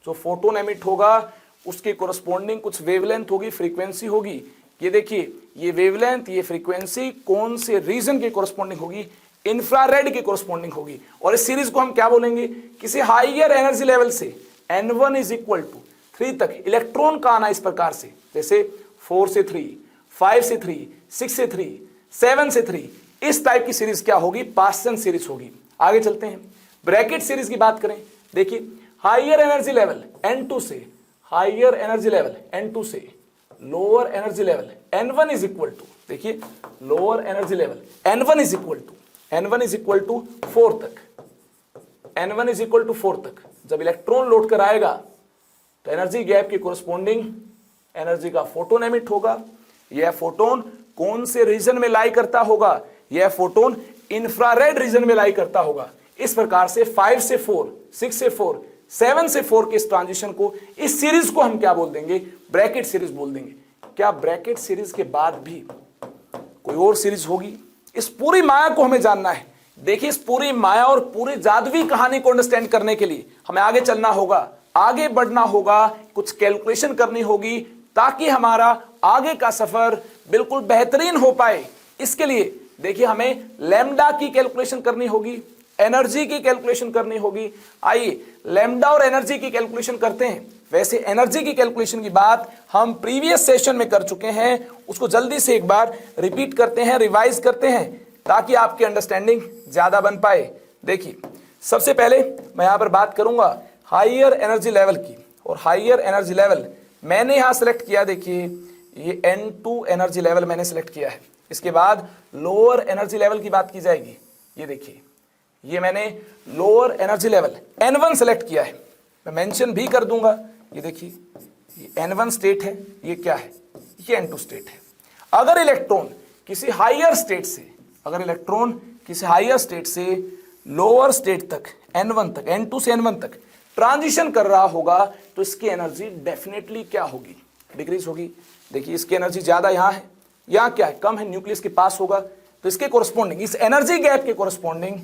जो फोटोन एमिट होगा उसके कोरस्पॉन्डिंग कुछ वेवलेंथ होगी, फ्रीक्वेंसी होगी। ये देखिए, ये वेवलेंथ, ये फ्रीक्वेंसी कौन से रीजन के कोरस्पॉन्डिंग होगी? इंफ्रारेड के कोरस्पॉन्डिंग होगी। और इस सीरीज को हम क्या बोलेंगे? किसी हायर एनर्जी लेवल से N1 इज इक्वल टू 3 तक इलेक्ट्रॉन का आना इस प्रकार से, जैसे 4 से 3, 5 से 3, 6 से 3, 7 से 3, इस टाइप की सीरीज क्या होगी? पास्चन सीरीज होगी। आगे चलते हैं, ब्रैकेट सीरीज की बात करें। देखिए हायर एनर्जी लेवल N2 से, हायर एनर्जी लेवल N2 से lower energy level N1 is equal to, देखिए lower energy level N1 is equal to N1 is equal to 4 तक, N1 इज इक्वल टू 4 तक जब इलेक्ट्रॉन लोड कर आएगा तो energy gap के कोरस्पोंडिंग एनर्जी का फोटोन एमिट होगा। यह फोटोन कौन से रीजन में लाई करता होगा? यह फोटोन इंफ्रारेड रीजन में लाई करता होगा। इस प्रकार से 5 से 4, 6 से 4, 7 से 4 के इस ट्रांजिशन को, इस सीरीज को हम क्या बोल देंगे? ब्रैकेट सीरीज बोल देंगे। क्या ब्रैकेट सीरीज के बाद भी कोई और सीरीज होगी? इस पूरी माया को हमें जानना है। देखिए, इस पूरी माया और पूरी जादुई कहानी को अंडरस्टैंड करने के लिए हमें आगे चलना होगा, आगे बढ़ना होगा, कुछ कैलकुलेशन करनी होगी ताकि हमारा आगे का सफर बिल्कुल बेहतरीन हो पाए। इसके लिए देखिए, हमें लैम्डा की कैलकुलेशन करनी होगी, एनर्जी की कैलकुलेशन करनी होगी। आइए लैम्डा और एनर्जी की कैलकुलेशन करते हैं। वैसे एनर्जी की कैलकुलेशन की बात हम प्रीवियस सेशन में कर चुके हैं, उसको जल्दी से एक बार रिपीट करते हैं, रिवाइज करते हैं ताकि आपकी अंडरस्टैंडिंग ज्यादा बन पाए। देखिए, सबसे पहले मैं यहां पर बात करूंगा हायर एनर्जी लेवल की, और हायर एनर्जी लेवल मैंने यहां सेलेक्ट किया। देखिए, ये N2 एनर्जी लेवल मैंने सेलेक्ट किया है। इसके बाद लोअर एनर्जी लेवल की बात की जाएगी। ये देखिए, ये मैंने lower energy level N1 select किया है, मैं मेंशन भी कर दूंगा। ये देखिए, ये N1 स्टेट है, ये क्या है? ये N2 स्टेट है। अगर इलेक्ट्रॉन किसी हायर स्टेट से, अगर इलेक्ट्रॉन किसी हायर स्टेट से लोअर स्टेट तक, N1 तक, N2 से N1 तक ट्रांजिशन कर रहा होगा तो इसकी एनर्जी डेफिनेटली क्या होगी? डिक्रीज होगी। देखिए, इसकी एनर्जी ज्यादा यहां है, यहां क्या है? कम है, न्यूक्लियस के पास होगा। तो इसके कोरस्पोंडिंग, इस एनर्जी गैप के कोरस्पोंडिंग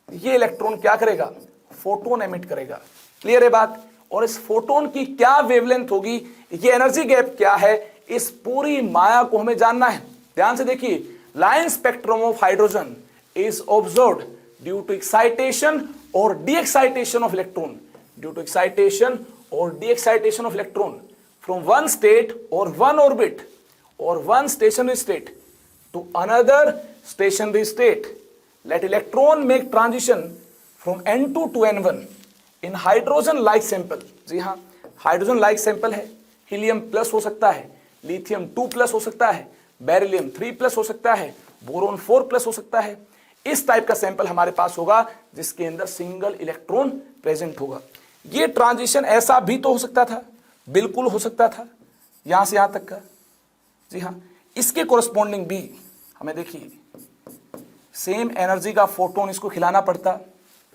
ये इलेक्ट्रॉन क्या करेगा? फोटोन एमिट करेगा। क्लियर है बात? और इस फोटोन की क्या वेवलेंथ होगी, ये एनर्जी गैप क्या है, इस पूरी माया को हमें जानना है। ध्यान से देखिए, line spectrum of hydrogen is observed due to excitation और de excitation of electron, due to excitation और de excitation of electron from one state और one orbit or one stationary state to another stationary state. Let electron make transition from N2 to N1 in hydrogen like sample. जी हाँ, hydrogen like sample है। Helium plus हो सकता है, lithium 2 plus हो सकता है, beryllium 3 plus हो सकता है, बोरोन 4 प्लस हो सकता है। इस टाइप का सैंपल हमारे पास होगा जिसके अंदर सिंगल इलेक्ट्रॉन प्रेजेंट होगा। ये ट्रांजिशन ऐसा भी तो हो सकता था, बिल्कुल हो सकता था, यहां से यहां तक का। जी हाँ, इसके कोरस्पोंडिंग भी हमें देखिए सेम एनर्जी का फोटोन इसको खिलाना पड़ता।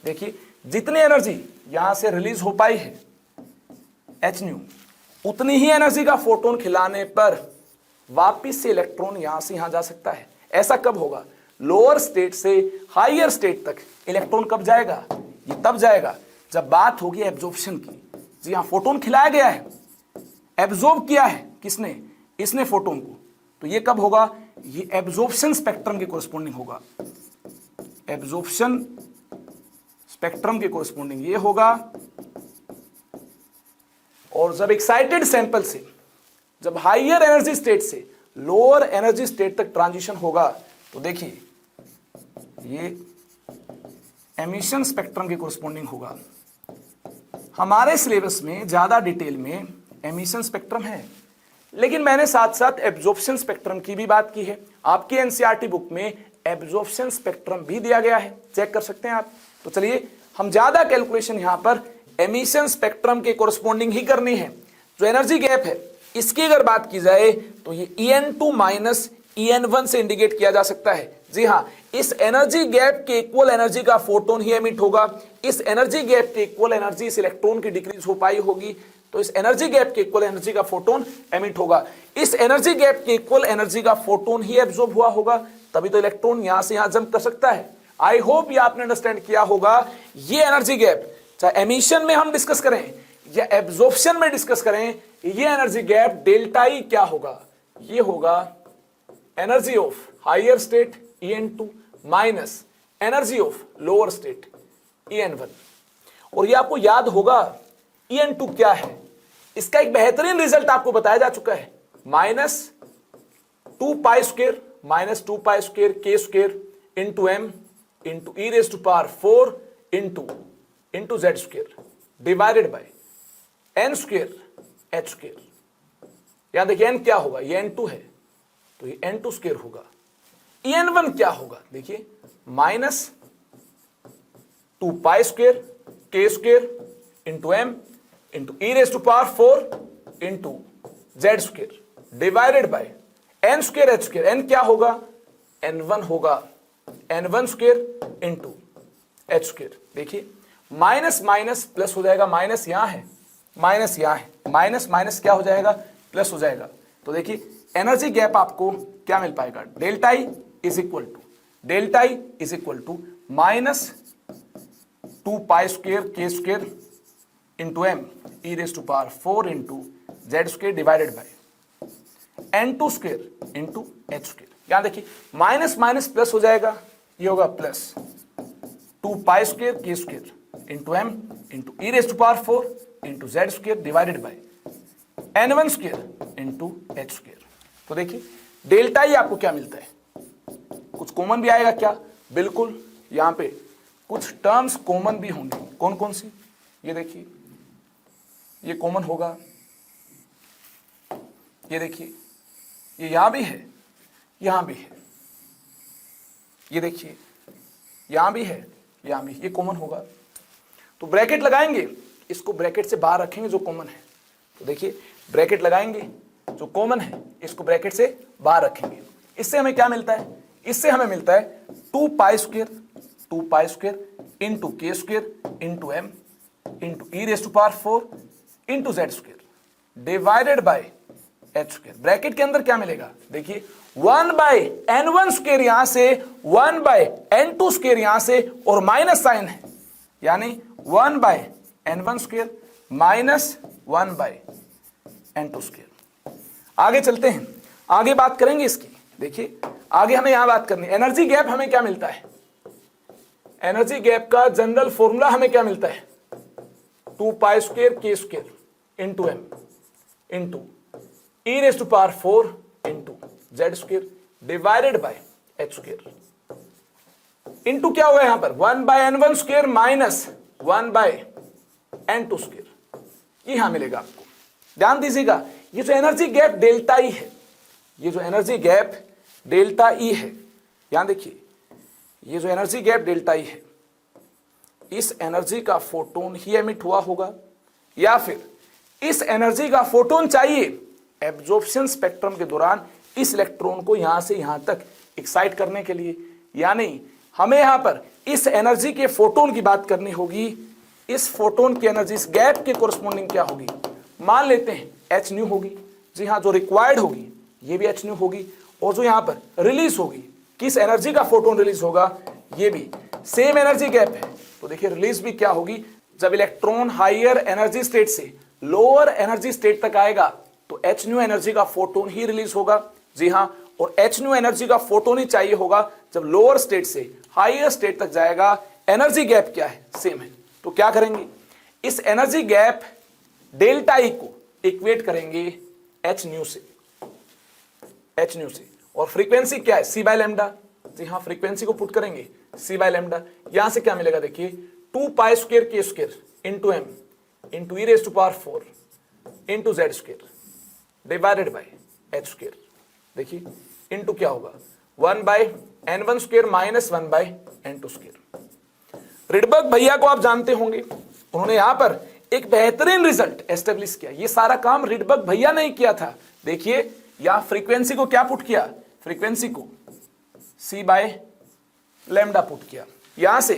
देखिए, जितनी एनर्जी यहां से रिलीज हो पाई है Hν, उतनी ही एनर्जी का फोटोन खिलाने पर वापिस से इलेक्ट्रॉन यहां से यहां जा सकता है। ऐसा कब होगा? लोअर स्टेट से हायर स्टेट तक इलेक्ट्रॉन कब जाएगा? ये तब जाएगा जब बात होगी एब्जॉर्प्शन की। जी हाँ, फोटोन खिलाया गया है, एब्जॉर्ब किया है किसने? इसने फोटोन को। तो ये कब होगा? ये एब्जॉर्प्शन स्पेक्ट्रम के कोरस्पोंडिंग होगा। एब्जॉर्प्शन स्पेक्ट्रम के कोरस्पोंडिंग ये होगा। और जब एक्साइटेड सैंपल से, जब हायर एनर्जी स्टेट से लोअर एनर्जी स्टेट तक ट्रांजिशन होगा तो देखिए ये एमिशन स्पेक्ट्रम के कोरस्पोंडिंग होगा। हमारे सिलेबस में ज्यादा डिटेल में एमिशन स्पेक्ट्रम है, लेकिन मैंने साथ साथ एब्जॉर्प्शन स्पेक्ट्रम की भी बात की है। आपकी एनसीईआरटी बुक में एब्जॉर्प्शन स्पेक्ट्रम भी दिया गया है, चेक कर सकते हैं आप। तो चलिए, हम ज्यादा कैलकुलेशन यहां पर एमिशन स्पेक्ट्रम के कोरस्पोंडिंग ही करनी है। जो एनर्जी गैप है इसकी अगर बात की जाए तो ये En2 माइनस En1 से इंडिकेट किया जा सकता है। जी हां, इस एनर्जी गैप के इक्वल एनर्जी का फोटोन ही एमिट होगा। इस एनर्जी गैप के इक्वल एनर्जी इस इलेक्ट्रॉन की डिक्रीज हो पाई होगी, तो इस एनर्जी गैप के इक्वल एनर्जी का फोटोन एमिट होगा। इस एनर्जी गैप के इक्वल एनर्जी का फोटोन ही एब्जॉर्ब हुआ होगा, तभी तो इलेक्ट्रॉन यहां से यहां जंप कर सकता है। आई होप ये आपने अंडरस्टैंड किया होगा। ये एनर्जी गैप चाहे एमिशन में हम डिस्कस करें या एब्जॉर्प्शन में डिस्कस करें, ये एनर्जी गैप डेल्टा ई क्या होगा? ये होगा energy of higher state En2 minus energy of lower state En1। और ये आपको याद होगा En2 क्या है, इसका एक बेहतरीन रिजल्ट आपको बताया जा चुका है। -2 pi square k square into m into e⁴ into z square divided by n square h square. यहां देखिए n क्या होगा, ये N2 है तो ये N2 स्क्वायर होगा। En1 क्या होगा? देखिए minus 2 pi square k square into m into e raise to power 4 into Z square divided by n square h square. N क्या होगा, n1 होगा, n1 square into h square. देखिए minus minus plus हो जाएगा, minus यहां है, minus यहां है, माइनस माइनस क्या हो जाएगा, प्लस हो जाएगा। तो देखिए एनर्जी गैप आपको क्या मिल पाएगा, delta E is equal to minus 2 pi square k square into m e raise to power 4 into Z square divided by n2 square into h square. यहां देखिए माइनस माइनस प्लस हो जाएगा, ये होगा plus 2 pi square k square into m into e raise to power 4 into Z square divided by n1 square into h square. तो देखिए delta E आपको क्या मिलता है, कुछ कॉमन भी आएगा क्या, बिल्कुल यहां पे कुछ टर्म्स कॉमन भी होंगे। कौन कौन सी, ये देखिए ये कॉमन होगा, ये देखिए ये यहां भी है, यहां भी है, ये देखिए यहां भी है, यहां भी, ये कॉमन होगा। तो ब्रैकेट लगाएंगे, इसको ब्रैकेट से बाहर रखेंगे जो कॉमन है। तो देखिए ब्रैकेट लगाएंगे, जो कॉमन है इसको ब्रैकेट से बाहर रखेंगे। इससे हमें क्या मिलता है, इससे हमें मिलता है 2 pi square into k square into m into e raise to power 4 into Z square divided by h square. Bracket के अंदर क्या मिलेगा, देखिए 1 बाय n1 स्क्वेयर यहां से, 1 बाय n2 स्क्वेयर यहां से, और माइनस साइन है, यानी 1 by n1 square minus 1 by n2 square. आगे चलते हैं, आगे बात करेंगे इसकी। देखिए आगे हमें यहां बात करनी है, एनर्जी गैप हमें क्या मिलता है, एनर्जी गैप का जनरल फॉर्मूला हमें क्या मिलता है, 2 pi square k square into m into e raise to power 4 into Z square divided by h square into क्या होगा यहां पर 1 by n1 square minus 1 by n2 square. ये यहां मिलेगा आपको। ध्यान दीजिएगा, ये जो एनर्जी गैप डेल्टा ई है, ये जो एनर्जी गैप डेल्टा ई है, यहां देखिए ये जो एनर्जी गैप डेल्टा ई है, इस एनर्जी का फोटोन ही एमिट हुआ होगा, या फिर इस एनर्जी का फोटोन चाहिए एब्जॉर्प्शन स्पेक्ट्रम के दौरान इस इलेक्ट्रॉन को यहां से यहां तक एक्साइट करने के लिए। यानी हमें यहां पर इस एनर्जी के फोटोन की बात करनी होगी। इस फोटोन की एनर्जी इस गैप के कोरस्पॉन्डिंग क्या होगी, मान लेते हैं एच न्यू होगी। जी हाँ, जो रिक्वायर्ड होगी ये भी एच न्यू होगी, और जो यहां पर रिलीज होगी, किस एनर्जी का फोटोन रिलीज होगा, ये भी सेम एनर्जी गैप है। तो देखिए रिलीज भी क्या होगी, जब इलेक्ट्रॉन हायर एनर्जी स्टेट से लोअर एनर्जी स्टेट तक आएगा तो एच न्यू एनर्जी का फोटोन ही रिलीज होगा। जी हाँ, और एच न्यू एनर्जी का फोटोन ही चाहिए होगा जब लोअर स्टेट से हायर स्टेट तक जाएगा। एनर्जी गैप क्या है, सेम है। तो क्या करेंगे, इस एनर्जी गैप डेल्टा ई को इक्वेट करेंगे एच न्यू से, एच न्यू से, और फ्रीक्वेंसी क्या है, सी बाय लैम्डा। जी हाँ, फ्रीक्वेंसी को पुट करेंगे सी बाय लैम्डा। यहां से क्या मिलेगा, देखिए 2 pi square k square into m into e raise to power 4 into Z square divided by h square. देखिए इंटू क्या होगा, 1 by n1 square minus 1 by n2 square. Rydberg भैया को आप जानते होंगे, उन्होंने यहां पर एक बेहतरीन रिजल्ट एस्टेब्लिश किया। ये सारा काम रिडबर्ग भैया ने किया था। देखिए यहां फ्रीक्वेंसी को क्या पुट किया, फ्रीक्वेंसी को सी बाय लैम्डा पुट किया। यहां से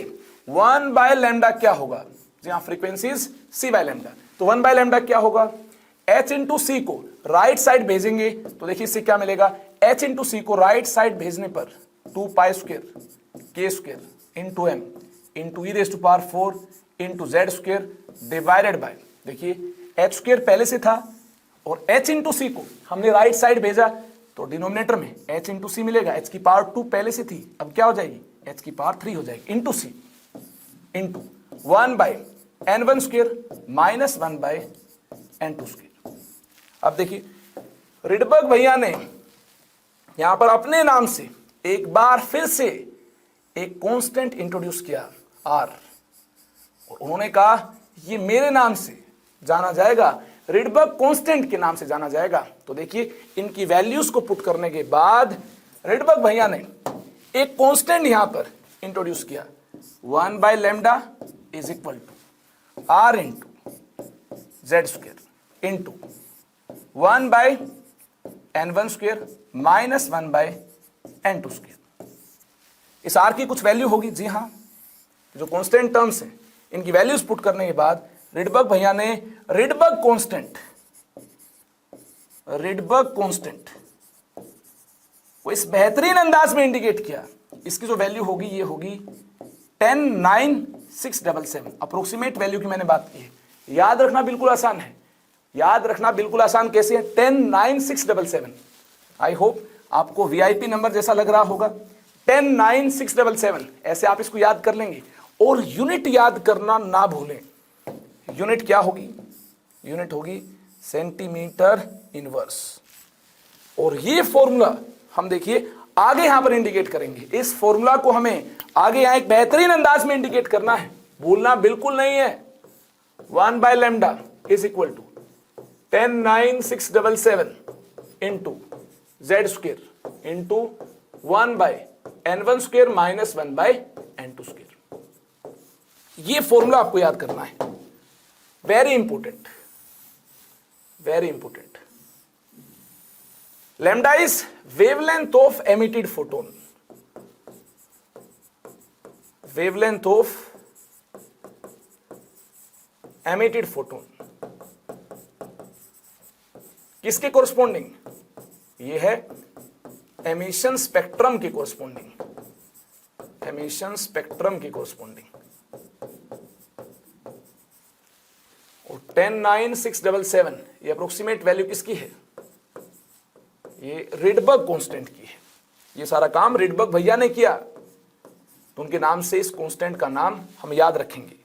1 बाय लैम्डा क्या होगा, जहां फ्रीक्वेंसी सी बाय लैम्डा, तो 1 बाय लैम्डा क्या होगा, h इंटू सी को राइट साइड भेजेंगे तो देखिए इससे क्या मिलेगा, h इंटू सी को राइट साइड भेजने पर 2 pi square k square into m into e raise to power 4 into Z square divided by, देखिए एच स्क्वेयर पहले से था और h इंटू सी को हमने राइट साइड भेजा तो डिनोमिनेटर में h इंटू सी मिलेगा। h की पावर 2 पहले से थी, अब क्या हो जाएगी, h की पावर 3 हो जाएगी into c into 1 by n1 square minus 1 by n2 square. अब देखिए रिडबर्ग भैया ने यहां पर अपने नाम से एक बार फिर से एक कांस्टेंट इंट्रोड्यूस किया R, और उन्होंने कहा ये मेरे नाम से जाना जाएगा, रिडबर्ग कांस्टेंट के नाम से जाना जाएगा। तो देखिए इनकी वैल्यूज को पुट करने के बाद रिडबर्ग भैया ने एक कांस्टेंट यहां पर इंट्रोड्यूस किया, 1 by lambda is equal to R into Z square into 1 by n1 square minus 1 by n2 square. इस आर की कुछ वैल्यू होगी, जी हाँ, जो कांस्टेंट टर्म्स हैं इनकी वैल्यूज पुट करने के बाद रिडबर्ग भैया ने रिडबर्ग कांस्टेंट वो इस बेहतरीन अंदाज में इंडिकेट किया। इसकी जो वैल्यू होगी ये होगी 109677, अप्रोक्सीमेट वैल्यू की मैंने बात की है। याद रखना बिल्कुल आसान है, याद रखना बिल्कुल आसान कैसे है, 109677। आई होप आपको वीआईपी नंबर जैसा लग रहा होगा, 109677 ऐसे आप इसको याद कर लेंगे। और यूनिट याद करना ना भूलें, यूनिट क्या होगी, यूनिट होगी सेंटीमीटर इनवर्स। और ये फॉर्मूला हम देखिए आगे यहां पर इंडिकेट करेंगे। इस फॉर्मूला को हमें आगे यहां एक बेहतरीन अंदाज में इंडिकेट करना है, भूलना बिल्कुल नहीं है। 1 by lambda is equal to 109677 into Z square into 1 by n1 square minus 1 by n2 square. ये फॉर्मूला आपको याद करना है, very important, very important. Lambda is wavelength of emitted photon, wavelength of emitted photon किसके corresponding, ये है emission spectrum के corresponding, emission spectrum के कोरस्पॉन्डिंग। और 109677 ये अप्रोक्सीमेट वैल्यू किसकी है, ये रिडबर्ग कांस्टेंट की है। ये सारा काम रिडबर्ग भैया ने किया, तो उनके नाम से इस कांस्टेंट का नाम हम याद रखेंगे,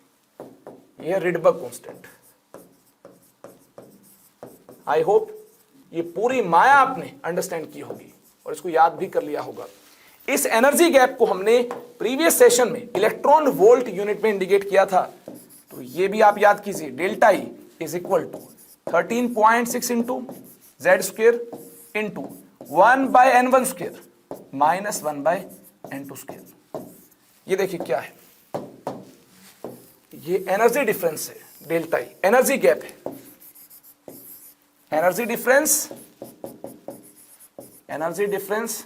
ये रिडबर्ग कांस्टेंट। आई होप ये पूरी माया आपने अंडरस्टैंड की होगी और इसको याद भी कर लिया होगा। इस एनर्जी गैप को हमने प्रीवियस सेशन में इलेक्ट्रॉन वोल्ट यूनिट में इंडिकेट किया था, तो ये भी आप याद कीजिए, delta E is equal to 13.6 into Z square into 1 by n1 square minus 1 by n2 square. ये देखिए क्या है, ये एनर्जी डिफरेंस है, डेल्टा ई एनर्जी गैप है। एनर्जी डिफरेंस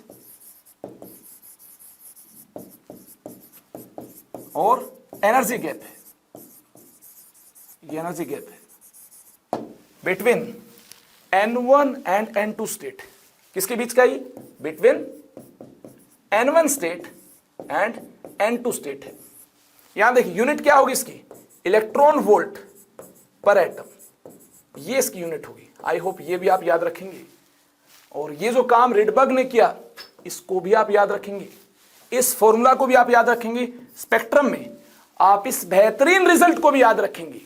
और एनर्जी गैप है, ये एनर्जी गैप है between n1 and n2 state. किसके बीच का, ये between n1 state and n2 state है। यहां देखिए यूनिट क्या होगी इसकी, इलेक्ट्रॉन वोल्ट पर एटम, ये इसकी यूनिट होगी। आई होप ये भी आप याद रखेंगे। और ये जो काम रिडबर्ग ने किया इसको भी आप याद रखेंगे, इस फॉर्मूला को भी आप याद रखेंगे, स्पेक्ट्रम में आप इस बेहतरीन रिजल्ट को भी याद रखेंगे।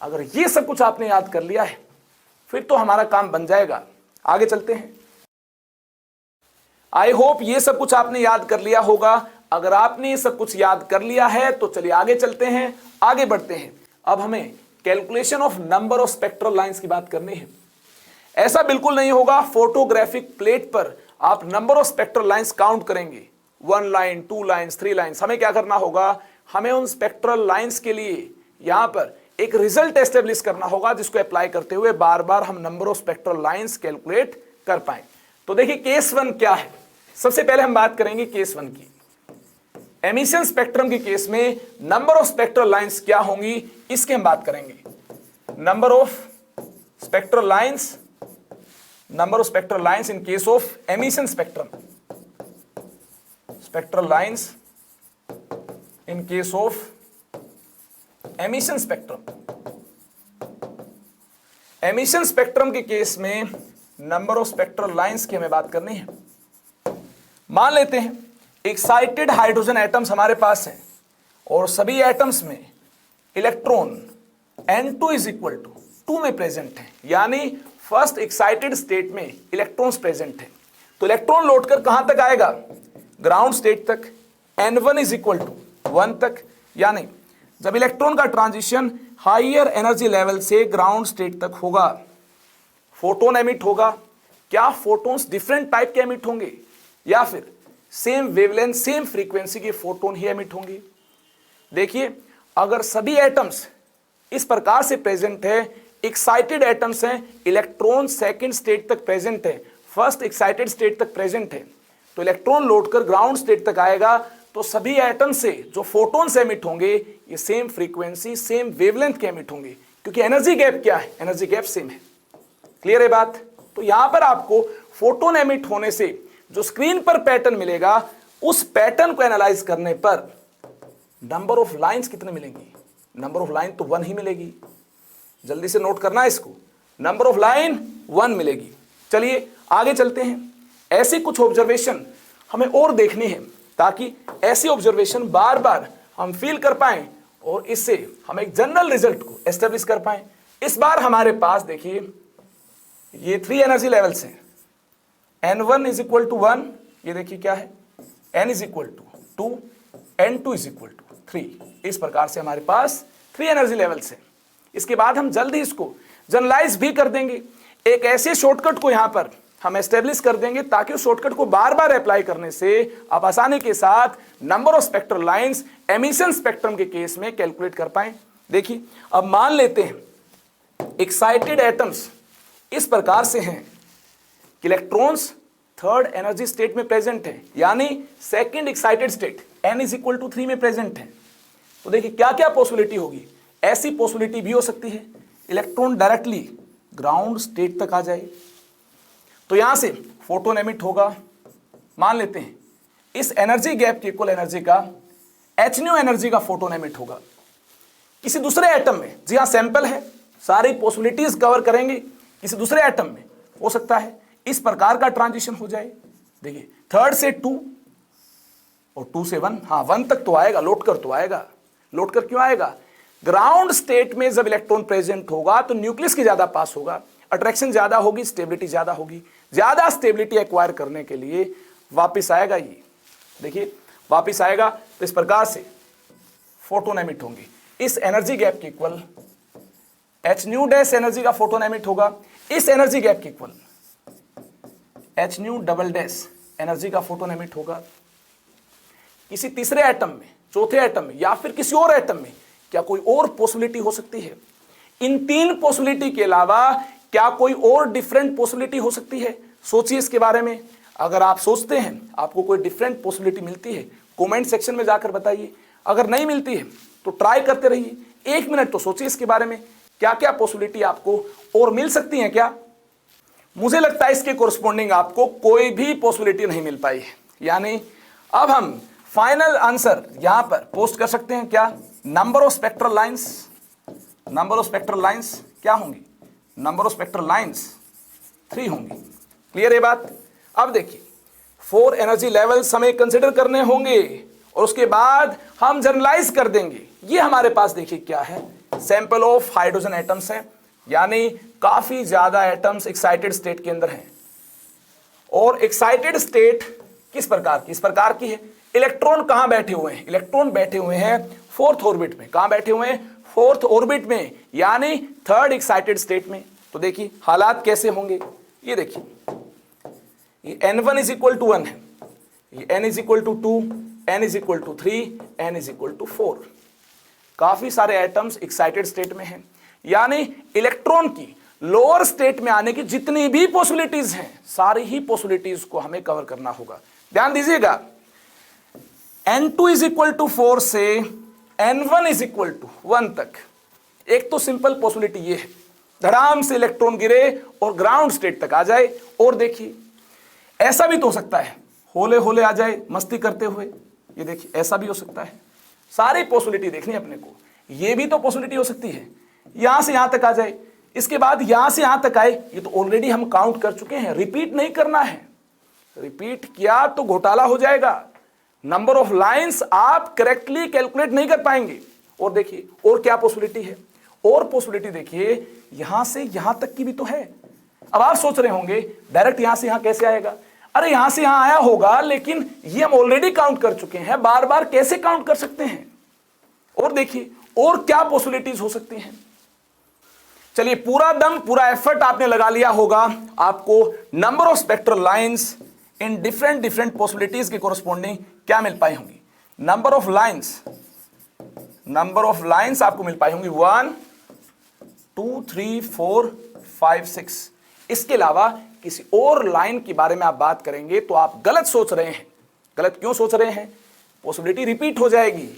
अगर ये सब कुछ आपने याद कर लिया है फिर तो हमारा काम बन जाएगा। आगे चलते हैं। आई होप ये सब कुछ आपने याद कर लिया होगा। अगर आपने ये सब कुछ याद कर लिया है तो चलिए आगे चलते हैं, आगे बढ़ते हैं। अब हमें calculation of number of spectral lines की बात करनी है। ऐसा बिल्कुल नहीं होगा फोटोग्राफिक प्लेट पर आप number of spectral lines count करेंगे, 1 लाइन 2 लाइंस 3 लाइंस। हमें क्या करना होगा, हमें उन स्पेक्ट्रल लाइंस के लिए यहां पर एक रिजल्ट एस्टेब्लिश करना होगा, जिसको अप्लाई करते हुए बार बार हम number of spectral lines calculate कर पाए। तो देखिए केस 1 क्या है। सबसे पहले हम बात करेंगे केस 1 की। एमिशन स्पेक्ट्रम के केस में नंबर ऑफ स्पेक्ट्रल लाइंस क्या होंगी, इसकी हम बात करेंगे। Number of spectral lines in case of emission spectrum, spectral lines in case of emission spectrum. Emission spectrum के केस में नंबर ऑफ स्पेक्ट्रल लाइंस की हमें बात करनी है। मान लेते हैं एक्साइटेड हाइड्रोजन एटम्स हमारे पास हैं और सभी एटम्स में electron n2 is equal to 2 में प्रेजेंट है, यानी फर्स्ट एक्साइटेड स्टेट में इलेक्ट्रॉन्स प्रेजेंट है। तो इलेक्ट्रॉन लौटकर कहां तक आएगा, ग्राउंड स्टेट तक, n1 इज इक्वल टू 1 तक। यानी जब इलेक्ट्रॉन का ट्रांजिशन हायर एनर्जी लेवल से ग्राउंड स्टेट तक होगा, फोटोन एमिट होगा। क्या फोटोन्स डिफरेंट टाइप के एमिट होंगे या फिर सेम वेवलेंथ सेम फ्रीक्वेंसी के फोटोन ही एमिट होंगे। देखिए अगर सभी एटम्स इस प्रकार से प्रेजेंट है, एक्साइटेड एटम्स हैं, इलेक्ट्रॉन सेकंड स्टेट तक प्रेजेंट है, फर्स्ट एक्साइटेड स्टेट तक प्रेजेंट है, तो इलेक्ट्रॉन लौटकर ग्राउंड स्टेट तक आएगा, तो सभी एटम से जो फोटोन्स एमिट होंगे ये सेम फ्रीक्वेंसी सेम वेवलेंथ के एमिट होंगे, क्योंकि एनर्जी गैप क्या है, एनर्जी गैप सेम है। क्लियर है बात? तो यहां पर आपको फोटोन एमिट होने से जो स्क्रीन पर पैटर्न मिलेगा, उस पैटर्न को एनालाइज करने पर नंबर ऑफ लाइंस कितने मिलेंगी? नंबर ऑफ लाइन तो 1 ही मिलेगी। जल्दी से नोट करना है इसको, नंबर ऑफ लाइन 1 मिलेगी। चलिए आगे चलते हैं। ऐसी कुछ ऑब्जर्वेशन हमें और देखनी है ताकि ऐसी ऑब्जर्वेशन बार बार हम फील कर पाएं और इससे हम एक जनरल रिजल्ट को एस्टेब्लिश कर पाएं। इस बार हमारे पास देखिए ये 3 एनर्जी लेवल्स हैं। n1 इज इक्वल टू 1, ये देखिए क्या है, n is equal to 2, n2 is equal to 3। इस प्रकार से हमारे पास 3 एनर्जी लेवल्स हैं। इसके बाद हम जल्दी इसको जनरलाइज भी कर देंगे। एक ऐसे शॉर्टकट को यहां पर हम एस्टेब्लिश कर देंगे ताकि उस शॉर्टकट को बार बार अप्लाई करने से आप आसानी के साथ number of spectral lines emission spectrum के केस में कैलकुलेट कर पाएं। देखिए अब मान लेते हैं एक्साइटेड एटम्स इस प्रकार से हैं कि इलेक्ट्रॉन्स थर्ड एनर्जी स्टेट में प्रेजेंट है, यानी second excited state n is equal to 3 में प्रेजेंट है। तो देखिए क्या क्या पॉसिबिलिटी होगी। ऐसी पॉसिबिलिटी भी हो सकती है इलेक्ट्रॉन डायरेक्टली ग्राउंड स्टेट तक आ जाए, तो यहां से फोटोन एमिट होगा। मान लेते हैं इस एनर्जी गैप के इक्वल एनर्जी का h न्यू एनर्जी का फोटोन एमिट होगा किसी दूसरे एटम में। जी हाँ, सैंपल है, सारी पॉसिबिलिटीज कवर करेंगे। किसी दूसरे एटम में हो सकता है इस प्रकार का ट्रांजिशन हो जाए। देखिए 3 से 2 और 2 से 1, हाँ 1 तक तो आएगा, लौट कर तो आएगा। लौट कर क्यों आएगा? ग्राउंड स्टेट में जब इलेक्ट्रॉन प्रेजेंट होगा तो न्यूक्लियस की ज्यादा पास होगा, अट्रैक्शन ज्यादा होगी, स्टेबिलिटी ज्यादा होगी। ज्यादा स्टेबिलिटी एक्वायर करने के लिए वापस आएगा ये, देखिए वापस आएगा, तो इस प्रकार से फोटोन एमिट होंगे। इस एनर्जी गैप के equal h new dash energy का फोटोन एमिट होगा। इस एनर्जी गैप के equal h new double dash energy का फोटोन एमिट होगा। किसी तीसरे एटम में, चौथे एटम में या फिर किसी और एटम में क्या कोई और पॉसिबिलिटी हो सकती है? इन 3 पॉसिबिलिटी के अलावा क्या कोई और डिफरेंट पॉसिबिलिटी हो सकती है? सोचिए इसके बारे में। अगर आप सोचते हैं आपको कोई डिफरेंट पॉसिबिलिटी मिलती है, कमेंट सेक्शन में जाकर बताइए। अगर नहीं मिलती है तो ट्राई करते रहिए, 1 मिनट तो सोचिए इसके बारे में, क्या क्या पॉसिबिलिटी आपको और मिल सकती है। क्या मुझे लगता है इसके कोरस्पॉन्डिंग आपको कोई भी पॉसिबिलिटी नहीं मिल पाई है। यानी अब हम फाइनल आंसर यहां पर पोस्ट कर सकते हैं। क्या? Number of spectral lines, number of spectral lines क्या होंगी? नंबर ऑफ स्पेक्ट्रल लाइंस 3 होंगी। क्लियर है बात? अब देखिए 4 एनर्जी लेवल्स हमें कंसिडर करने होंगे और उसके बाद हम जनरलाइज कर देंगे। ये हमारे पास देखिए क्या है, सैंपल ऑफ हाइड्रोजन एटम्स हैं, यानी काफी ज्यादा एटम्स एक्साइटेड स्टेट के अंदर हैं। और एक्साइटेड स्टेट किस प्रकार की? इस प्रकार की है। इलेक्ट्रॉन कहां बैठे हुए हैं? इलेक्ट्रॉन बैठे हुए हैं 4th ऑर्बिट में। कहां बैठे हुए हैं? 4th ऑर्बिट में, यानी थर्ड एक्साइटेड स्टेट में। तो देखिए हालात कैसे होंगे, ये देखिए ये n1 इज इक्वल टू 1 है, ये n is equal to 2, n is equal to 3, n is equal to 4। काफी सारे एटम्स एक्साइटेड स्टेट में हैं, यानी इलेक्ट्रॉन की लोअर स्टेट में आने की जितनी भी पॉसिबिलिटीज हैं, सारी ही पॉसिबिलिटीज को हमें कवर करना होगा। ध्यान दीजिएगा, n2 इज इक्वल टू 4 से n1 इज इक्वल टू 1 तक। एक तो सिंपल पॉसिबिलिटी ये है, धड़ाम से इलेक्ट्रॉन गिरे और ग्राउंड स्टेट तक आ जाए। और देखिए ऐसा भी तो हो सकता है, होले होले आ जाए मस्ती करते हुए, ये देखिए ऐसा भी हो सकता है। सारी पॉसिबिलिटी देखनी है अपने को। ये भी तो पॉसिबिलिटी हो सकती है, यहां से यहां तक आ जाए, इसके बाद यहां से यहां तक आए। ये तो ऑलरेडी हम काउंट कर चुके हैं, रिपीट नहीं करना है। रिपीट किया तो घोटाला हो जाएगा, नंबर ऑफ लाइंस आप करेक्टली कैलकुलेट नहीं कर पाएंगे। और देखिए और क्या पॉसिबिलिटी है, और पॉसिबिलिटी देखिए यहां से यहां तक की भी तो है। अब आप सोच रहे होंगे डायरेक्ट यहां से यहां कैसे आएगा? अरे यहां से यहां आया होगा, लेकिन ये हम ऑलरेडी काउंट कर चुके हैं, बार बार कैसे काउंट कर सकते हैं? और देखिए और क्या पॉसिबिलिटीज हो सकती हैं। चलिए पूरा दम पूरा एफर्ट आपने लगा लिया होगा, आपको number of spectral lines in different different possibilities के कोरस्पॉन्डिंग क्या मिल पाई होंगी? नंबर ऑफ लाइंस आपको मिल पाई होंगी 1 2 3 4 5 6। इसके अलावा किसी और लाइन के बारे में आप बात करेंगे तो आप गलत सोच रहे हैं। गलत क्यों सोच रहे हैं? पॉसिबिलिटी रिपीट हो जाएगी।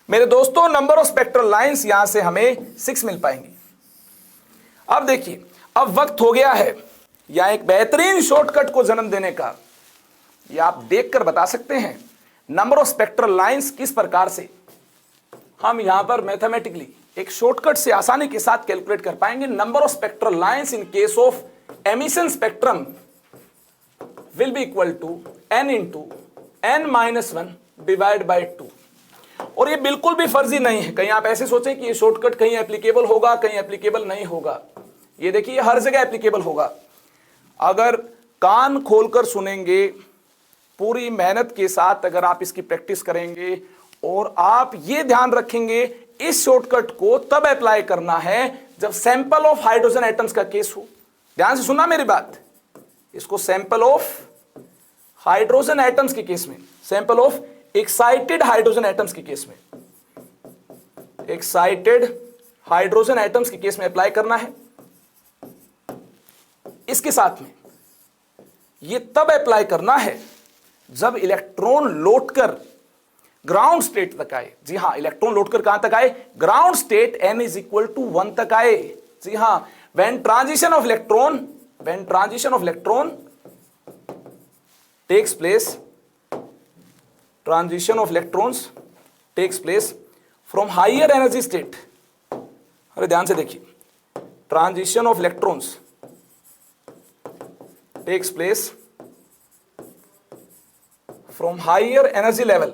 मेरे दोस्तों, नंबर ऑफ स्पेक्ट्रल लाइंस यहां से हमें 6 मिल पाएंगी। अब देखिए, अब वक्त हो गया है या एक बेहतरीन शॉर्टकट को जन्म देने का। या आप देखकर बता सकते हैं नंबर ऑफ स्पेक्ट्रल लाइंस किस प्रकार से हम यहां पर मैथमेटिकली एक शॉर्टकट से आसानी के साथ कैलकुलेट कर पाएंगे। Number of spectral lines in case of emission spectrum will be equal to n into n-1 divide by 2। और ये बिल्कुल भी फर्जी नहीं है। कहीं आप ऐसे सोचें कि ये शॉर्टकट कहीं एप्लीकेबल होगा, कहीं एप्लीकेबल नहीं होगा। ये देखिए, हर जगह एप्लीकेबल होगा। अगर कान खोलकर सुनेंगे, पूरी मेहनत के साथ अगर आप इसकी प्रैक्टिस करेंगे और आप ये ध्यान रखेंगे इस शॉर्टकट को तब अप्लाई करना है जब सैंपल ऑफ हाइड्रोजन एटम्स का केस हो। ध्यान से सुनना मेरी बात। इसको सैंपल ऑफ हाइड्रोजन एटम्स के केस में, sample of excited hydrogen atoms के केस में, एक्साइटेड हाइड्रोजन एटम्स के केस में अप्लाई करना है। इसके साथ में यह तब अप्लाई करना है जब इलेक्ट्रॉन लौटकर ग्राउंड स्टेट तक आए। जी हां, इलेक्ट्रॉन लौटकर कहां तक आए? Ground state n is equal to 1 तक आए। जी हां, when transition of electron takes place, transition of electrons takes place from higher energy state। अरे ध्यान से देखिए, transition of electrons takes place from higher energy level,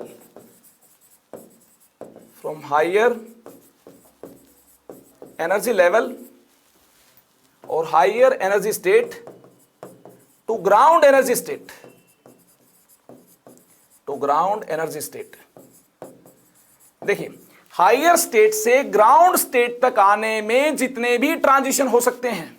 from higher energy level or higher energy state to ground energy state, to ground energy state। देखिए, higher state से ground state तक आने में जितने भी ट्रांजिशन हो सकते हैं,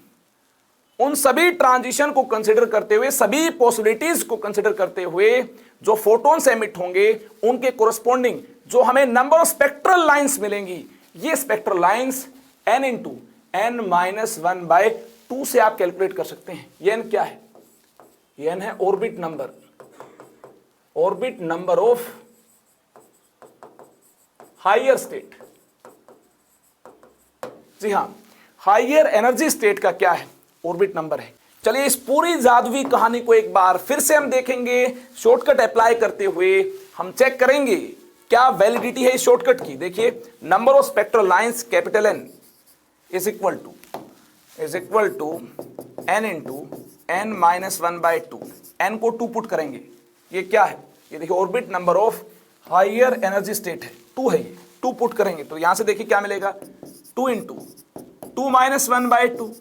उन सभी ट्रांजिशन को कंसीडर करते हुए, सभी पॉसिबिलिटीज को कंसीडर करते हुए जो फोटॉन्स एमिट होंगे उनके कोरस्पॉन्डिंग जो हमें नंबर ऑफ स्पेक्ट्रल लाइंस मिलेंगी, ये spectral lines n into n-1/2 से आप कैलकुलेट कर सकते हैं। ये n क्या है? ये n है orbit number, orbit number of higher state. जी हां, हायर एनर्जी स्टेट का क्या है? ऑर्बिट नंबर है। चलिए, इस पूरी जादुई कहानी को एक बार फिर से हम देखेंगे। शॉर्टकट अप्लाई करते हुए हम चेक करेंगे क्या वैलिडिटी है इस शॉर्टकट की। देखिए, number of spectral lines capital N is equal to n into n-1/2। n को 2 पुट करेंगे। ये क्या है? ये देखिए, orbit number of higher energy state है, 2 है। ये 2 पुट करेंगे तो यहां से देखिए क्या मिलेगा? 2 इंटू 2-1/2।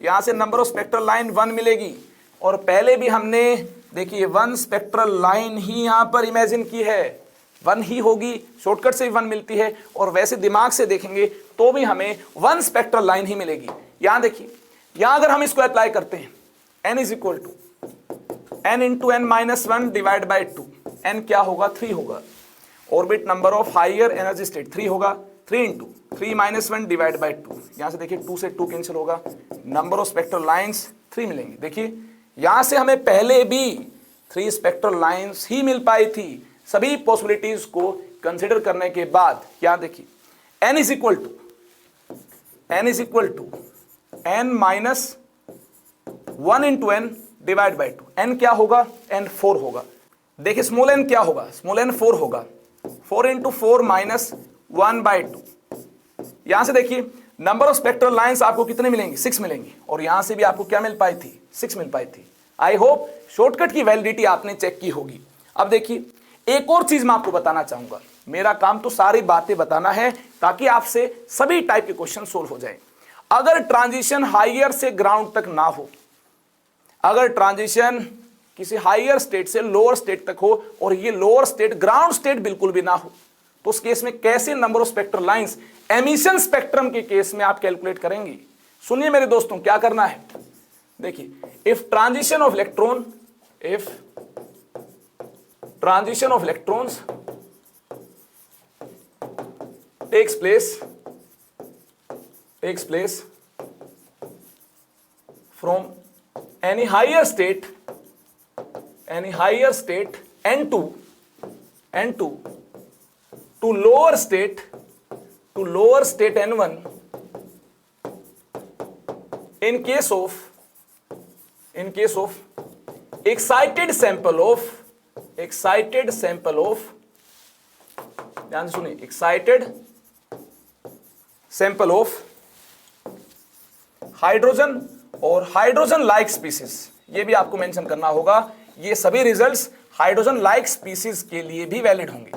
यहां से नंबर ऑफ स्पेक्ट्रल लाइन 1 मिलेगी। और पहले भी हमने देखिए 1 स्पेक्ट्रल लाइन ही यहां पर इमेजिन की है, 1 ही होगी। शॉर्टकट से भी 1 मिलती है और वैसे दिमाग से देखेंगे तो भी हमें 1 स्पेक्ट्रल लाइन ही मिलेगी। यहां देखिए, यहां अगर हम इसको अप्लाई करते हैं, n is equal to n into n-1 divide by 2। n क्या होगा? 3 होगा। Orbit number of higher energy state 3 होगा। 3 इंटू 3-1 डिवाइड बाई 2। यहां से देखिए 2 से 2 कैंसिल होगा। नंबर ऑफ स्पेक्ट्रल लाइंस 3 मिलेंगे। देखिए, यहां से हमें पहले भी 3 स्पेक्ट्रल लाइंस ही मिल पाई थी। सभी पॉसिबिलिटीज को कंसीडर करने के बाद क्या देखिए, n is equal to n-1 into n divide by 2। n क्या होगा? n 4 होगा। देखिए, स्मॉल n क्या होगा? स्मॉल n 4 होगा। 4 इंटू 4-1/2। यहां से देखिए, नंबर ऑफ स्पेक्ट्रल लाइंस आपको कितने मिलेंगे? 6 मिलेंगे। और यहां से भी आपको क्या मिल पाई थी? 6 मिल पाई थी। आई होप शॉर्टकट की वैलिडिटी आपने चेक की होगी। अब देखिए, एक और चीज मैं आपको बताना चाहूंगा। मेरा काम तो सारी बातें बताना है ताकि आपसे सभी टाइप के क्वेश्चन सोल्व हो जाए। अगर ट्रांजिशन हायर से ग्राउंड तक ना हो, अगर ट्रांजिशन किसी हायर स्टेट से लोअर स्टेट तक हो और ये लोअर स्टेट ग्राउंड स्टेट बिल्कुल भी ना हो, तो उस केस में कैसे number of spectral lines emission spectrum के केस में आप कैलकुलेट करेंगे? सुनिए मेरे दोस्तों, क्या करना है। देखिए, if transition of electron, if transition of electrons takes place from any higher state n2 to lower state n1 in case of excited sample of ध्यान से सुनिए, excited sample of हाइड्रोजन और हाइड्रोजन लाइक स्पीसीज, ये भी आपको mention करना होगा। ये सभी रिजल्ट्स हाइड्रोजन लाइक स्पीसीज के लिए भी वैलिड होंगे।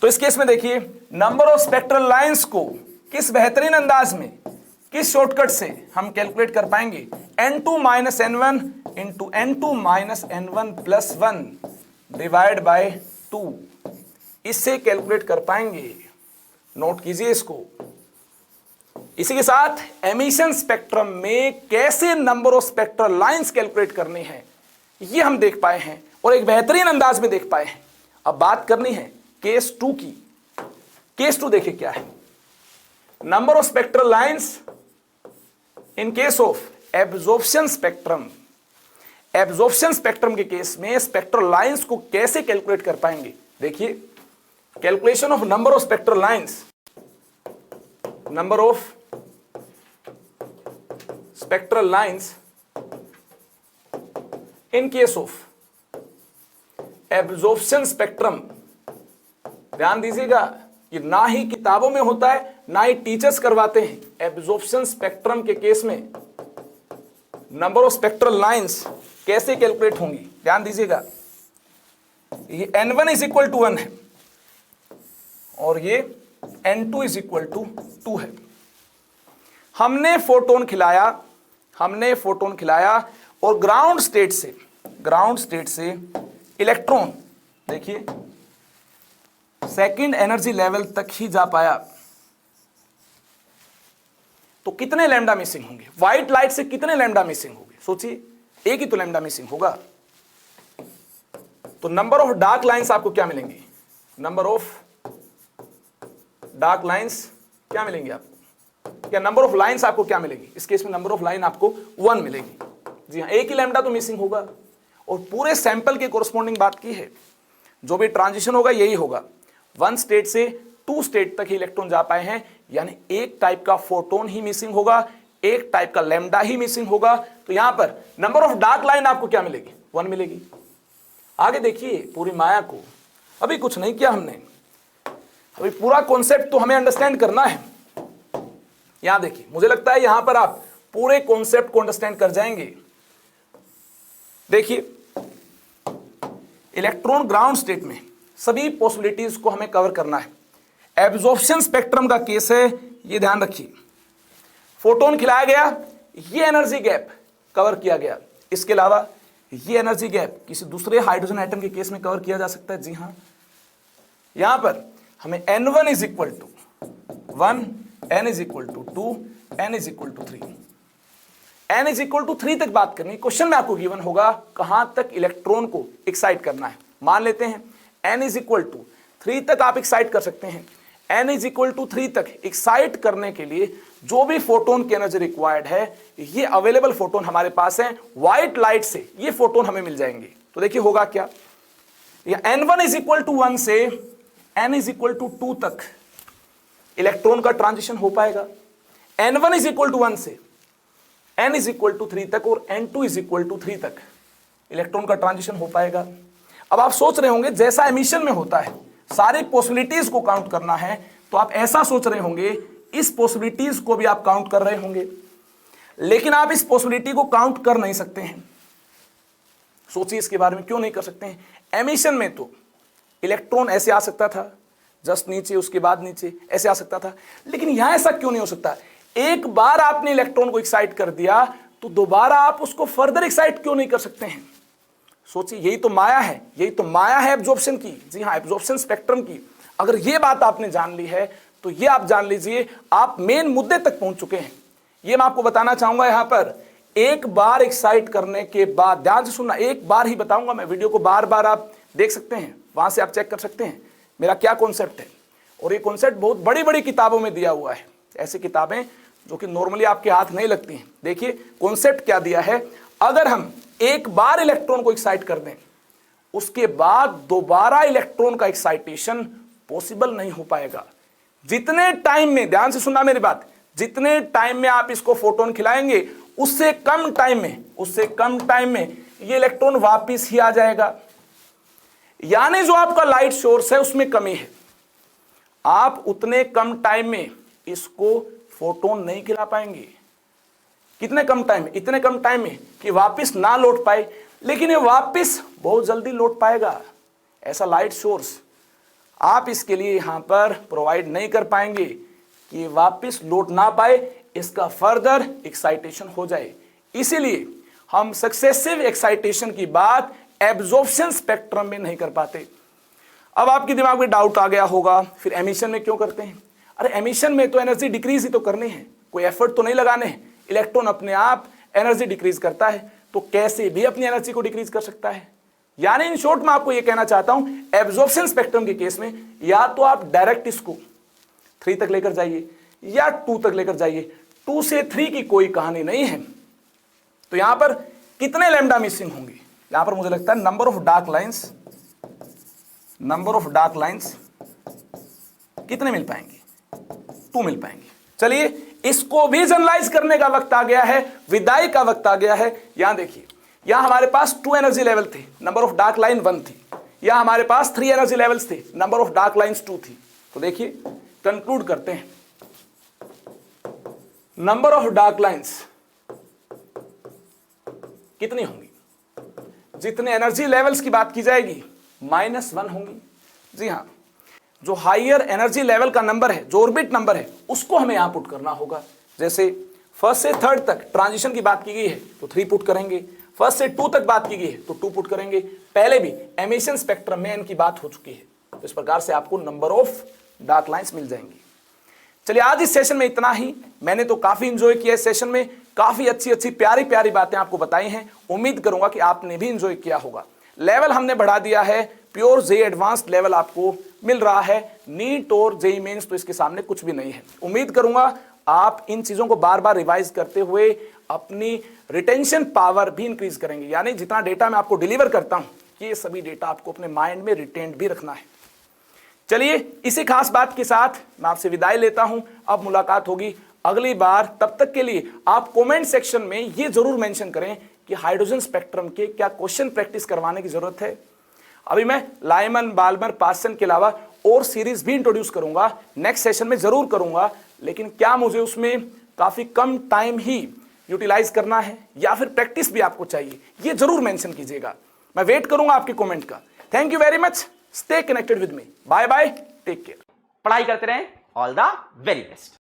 तो इस केस में देखिए, नंबर ऑफ स्पेक्ट्रल लाइंस को किस बेहतरीन अंदाज में, किस शॉर्टकट से हम कैलकुलेट कर पाएंगे, n2 - n1 into n2 - n1 + 1 divide by 2, इससे कैलकुलेट कर पाएंगे। नोट कीजिए इसको। इसी के साथ एमिशन स्पेक्ट्रम में कैसे number of spectral lines calculate करनी है, ये हम देख पाए हैं और एक बेहतरीन अंदाज में देख पाए हैं। अब बात करनी है केस 2 की। केस 2 देखिए क्या है। Number of spectral lines in case of absorption spectrum. Absorption spectrum के केस में स्पेक्ट्रल लाइंस को कैसे कैलकुलेट कर पाएंगे। देखिए, calculation of number of spectral lines, number of spectral lines in case of absorption spectrum. ध्यान दीजिएगा, ये ना ही किताबों में होता है, ना ही टीचर्स करवाते हैं। एब्जॉर्प्शन स्पेक्ट्रम के केस में नंबर ऑफ स्पेक्ट्रल लाइंस कैसे कैलकुलेट होंगी, ध्यान दीजिएगा। ये n1 = 1 है और ये n2 = 2 है। हमने फोटोन खिलाया और ग्राउंड स्टेट से इलेक्ट्रॉन, देखिए, सेकंड एनर्जी लेवल तक ही जा पाया, तो कितने लैम्डा मिसिंग होंगे। व्हाइट लाइट से कितने लैम्डा मिसिंग होंगे, सोचिए, एक ही तो लैम्डा मिसिंग होगा। तो नंबर ऑफ डार्क लाइंस आपको क्या मिलेंगे, नंबर ऑफ डार्क लाइंस क्या मिलेंगे आपको, क्या नंबर ऑफ लाइंस आपको क्या मिलेगी। इस केस में नंबर ऑफ लाइन आपको 1 मिलेगी। जी हाँ, एक ही लैम्डा तो मिसिंग होगा और पूरे सैंपल के कोरस्पॉन्डिंग बात की है। जो भी ट्रांजिशन होगा यही होगा। 1 स्टेट से 2 स्टेट तक ही इलेक्ट्रॉन जा पाए हैं, यानी एक टाइप का फोटोन ही मिसिंग होगा, एक टाइप का लैम्डा ही मिसिंग होगा। तो यहां पर नंबर ऑफ डार्क लाइन आपको क्या मिलेगी, 1 मिलेगी। आगे देखिए पूरी माया को, अभी कुछ नहीं किया हमने, अभी पूरा कॉन्सेप्ट तो हमें अंडरस्टैंड करना है। यहां देखिए, मुझे लगता है यहां पर आप पूरे कॉन्सेप्ट को अंडरस्टैंड कर जाएंगे। देखिए, इलेक्ट्रॉन ग्राउंड स्टेट में सभी पॉसिबिलिटीज को हमें कवर करना है। एब्जॉर्प्शन स्पेक्ट्रम का केस है, ये ध्यान रखिए। फोटोन खिलाया गया, ये एनर्जी गैप कवर किया गया। इसके अलावा ये एनर्जी गैप किसी दूसरे हाइड्रोजन एटम के केस में कवर किया जा सकता है। जी हाँ, यहां पर हमें n1 = 1, n = 2, n = 3, n = 3 तक बात करनी। क्वेश्चन में आपको गिवन होगा कहां तक इलेक्ट्रॉन को एक्साइट करना है। मान लेते हैं n = 3 तक आप एक्साइट कर सकते हैं। n = 3 तक एक्साइट करने के लिए जो भी फोटोन की एनर्जी रिक्वायर्ड है, ये अवेलेबल फोटोन हमारे पास है। व्हाइट लाइट से ये फोटोन हमें मिल जाएंगे। तो देखिए होगा क्या, n1 = 1 से n = 2 तक इलेक्ट्रॉन का ट्रांजिशन हो पाएगा। n1 = 1 से n = 3 तक और n2 = 3 तक इलेक्ट्रॉन का ट्रांजिशन हो पाएगा। अब आप सोच रहे होंगे जैसा एमिशन में होता है सारी पॉसिबिलिटीज को काउंट करना है, तो आप ऐसा सोच रहे होंगे, इस पॉसिबिलिटीज को भी आप काउंट कर रहे होंगे, लेकिन आप इस पॉसिबिलिटी को काउंट कर नहीं सकते हैं। सोचिए इसके बारे में, क्यों नहीं कर सकते हैं। एमिशन में तो इलेक्ट्रॉन ऐसे आ सकता था, जस्ट नीचे, उसके बाद नीचे, ऐसे आ सकता था, लेकिन यहां ऐसा क्यों नहीं हो सकता। एक बार आपने इलेक्ट्रॉन को एक्साइट कर दिया तो दोबारा आप उसको फर्दर एक्साइट क्यों नहीं कर सकते हैं। सोचिए, यही तो माया है, यही तो माया है एब्जॉर्प्शन की। जी हाँ, एब्जॉर्प्शन स्पेक्ट्रम की। अगर ये बात आपने जान ली है तो ये आप जान लीजिए आप मेन मुद्दे तक पहुंच चुके हैं। ये मैं आपको बताना चाहूंगा यहां पर, एक बार एक्साइट करने के बाद, ध्यान से सुनना, एक बार ही बताऊंगा मैं, वीडियो को बार बार आप देख सकते हैं, वहां से आप चेक कर सकते हैं मेरा क्या कॉन्सेप्ट है। और ये कॉन्सेप्ट बहुत बड़ी बड़ी किताबों में दिया हुआ है, ऐसी किताबें जो कि नॉर्मली आपके हाथ नहीं लगती हैं। देखिए कॉन्सेप्ट क्या दिया है, अगर हम एक बार इलेक्ट्रॉन को एक्साइट कर दें उसके बाद दोबारा इलेक्ट्रॉन का एक्साइटेशन पॉसिबल नहीं हो पाएगा। जितने टाइम में, ध्यान से सुनना मेरी बात, जितने टाइम में आप इसको फोटोन खिलाएंगे उससे कम टाइम में ये इलेक्ट्रॉन वापिस ही आ जाएगा। यानी जो आपका लाइट सोर्स है उसमें कमी है, आप उतने कम टाइम में इसको फोटोन नहीं खिला पाएंगे। कितने कम टाइम में? इतने कम टाइम में कि वापिस ना लौट पाए, लेकिन ये वापिस बहुत जल्दी लौट पाएगा। ऐसा लाइट सोर्स आप इसके लिए यहां पर प्रोवाइड नहीं कर पाएंगे कि वापिस लौट ना पाए, इसका फर्दर एक्साइटेशन हो जाए। इसीलिए हम सक्सेसिव एक्साइटेशन की बात एब्जॉर्प्शन स्पेक्ट्रम में नहीं कर पाते। अब आपके दिमाग में डाउट आ गया होगा, फिर एमिशन में क्यों करते हैं? अरे एमिशन में तो एनर्जी डिक्रीज ही तो करनी है, कोई एफर्ट तो नहीं लगाने हैं। इलेक्ट्रॉन अपने आप एनर्जी डिक्रीज करता है, तो कैसे भी अपनी एनर्जी को डिक्रीज कर सकता है। यानी इन शॉर्ट मैं आपको यह कहना चाहता हूं, एब्जॉर्प्शन स्पेक्ट्रम के केस में या तो आप डायरेक्ट इसको 3 तक लेकर जाइए या 2 तक लेकर जाइए, 2 से 3 की कोई कहानी नहीं है। तो यहां पर कितने लैम्डा मिसिंग होंगे? यहां पर मुझे लगता है नंबर ऑफ डार्क लाइंस कितने मिल पाएंगे? 2 मिल पाएंगे। चलिए इसको भी जनरलाइज करने का वक्त आ गया है, विदाई का वक्त आ गया है। यहां देखिए, यहां हमारे पास 2 एनर्जी लेवल थे, नंबर ऑफ डार्क लाइन 1 थी। यहां हमारे पास 3 एनर्जी लेवल्स थे, नंबर ऑफ डार्क लाइंस 2 थी। तो देखिए कंक्लूड करते हैं, नंबर ऑफ डार्क लाइंस कितनी होंगी? जितने एनर्जी लेवल्स की बात की जाएगी -1 होंगी। जी हां, जो हायर एनर्जी लेवल का नंबर है, जो ऑर्बिट नंबर है, उसको हमें यहां पुट करना होगा। जैसे फर्स्ट से थर्ड तक ट्रांजिशन की बात की गई है तो 3 पुट करेंगे, फर्स्ट से 2 तक बात की गई है तो 2 पुट करेंगे। पहले भी एमिशन स्पेक्ट्रम में इनकी बात हो चुकी है, तो इस प्रकार से आपको नंबर ऑफ डार्क लाइंस मिल जाएंगी। चलिए आज इस सेशन में इतना ही। मैंने तो काफी इंजॉय किया इस सेशन में, काफी अच्छी प्यारी प्यारी बातें आपको बताई हैं। उम्मीद करूंगा कि आपने भी इंजॉय किया होगा। लेवल हमने बढ़ा दिया है, प्योर जेई एडवांस्ड लेवल आपको मिल रहा है। नीट और जेई मेंस तो इसके सामने कुछ भी नहीं है। उम्मीद करूंगा आप इन चीजों को बार बार रिवाइज करते हुए अपनी रिटेंशन पावर भी इंक्रीज करेंगे। यानी जितना डेटा मैं आपको डिलीवर करता हूं, ये सभी डेटा आपको अपने माइंड में रिटेंड भी रखना है। चलिए इसी खास बात के साथ मैं आपसे विदाई लेता हूं। अब मुलाकात होगी अगली बार। तब तक के लिए आप कमेंट सेक्शन में ये जरूर मेंशन करें कि हाइड्रोजन स्पेक्ट्रम के क्या क्वेश्चन प्रैक्टिस करवाने की जरूरत है। अभी मैं लाइमन, बाल्मर, पार्सन के अलावा और सीरीज भी इंट्रोड्यूस करूंगा, नेक्स्ट सेशन में जरूर करूंगा। लेकिन क्या मुझे उसमें काफी कम टाइम ही यूटिलाइज करना है या फिर प्रैक्टिस भी आपको चाहिए, ये जरूर मेंशन कीजिएगा। मैं वेट करूंगा आपके कमेंट का। Thank you very much. Stay connected with me. Bye bye, take care. पढ़ाई करते रहें। All the very best.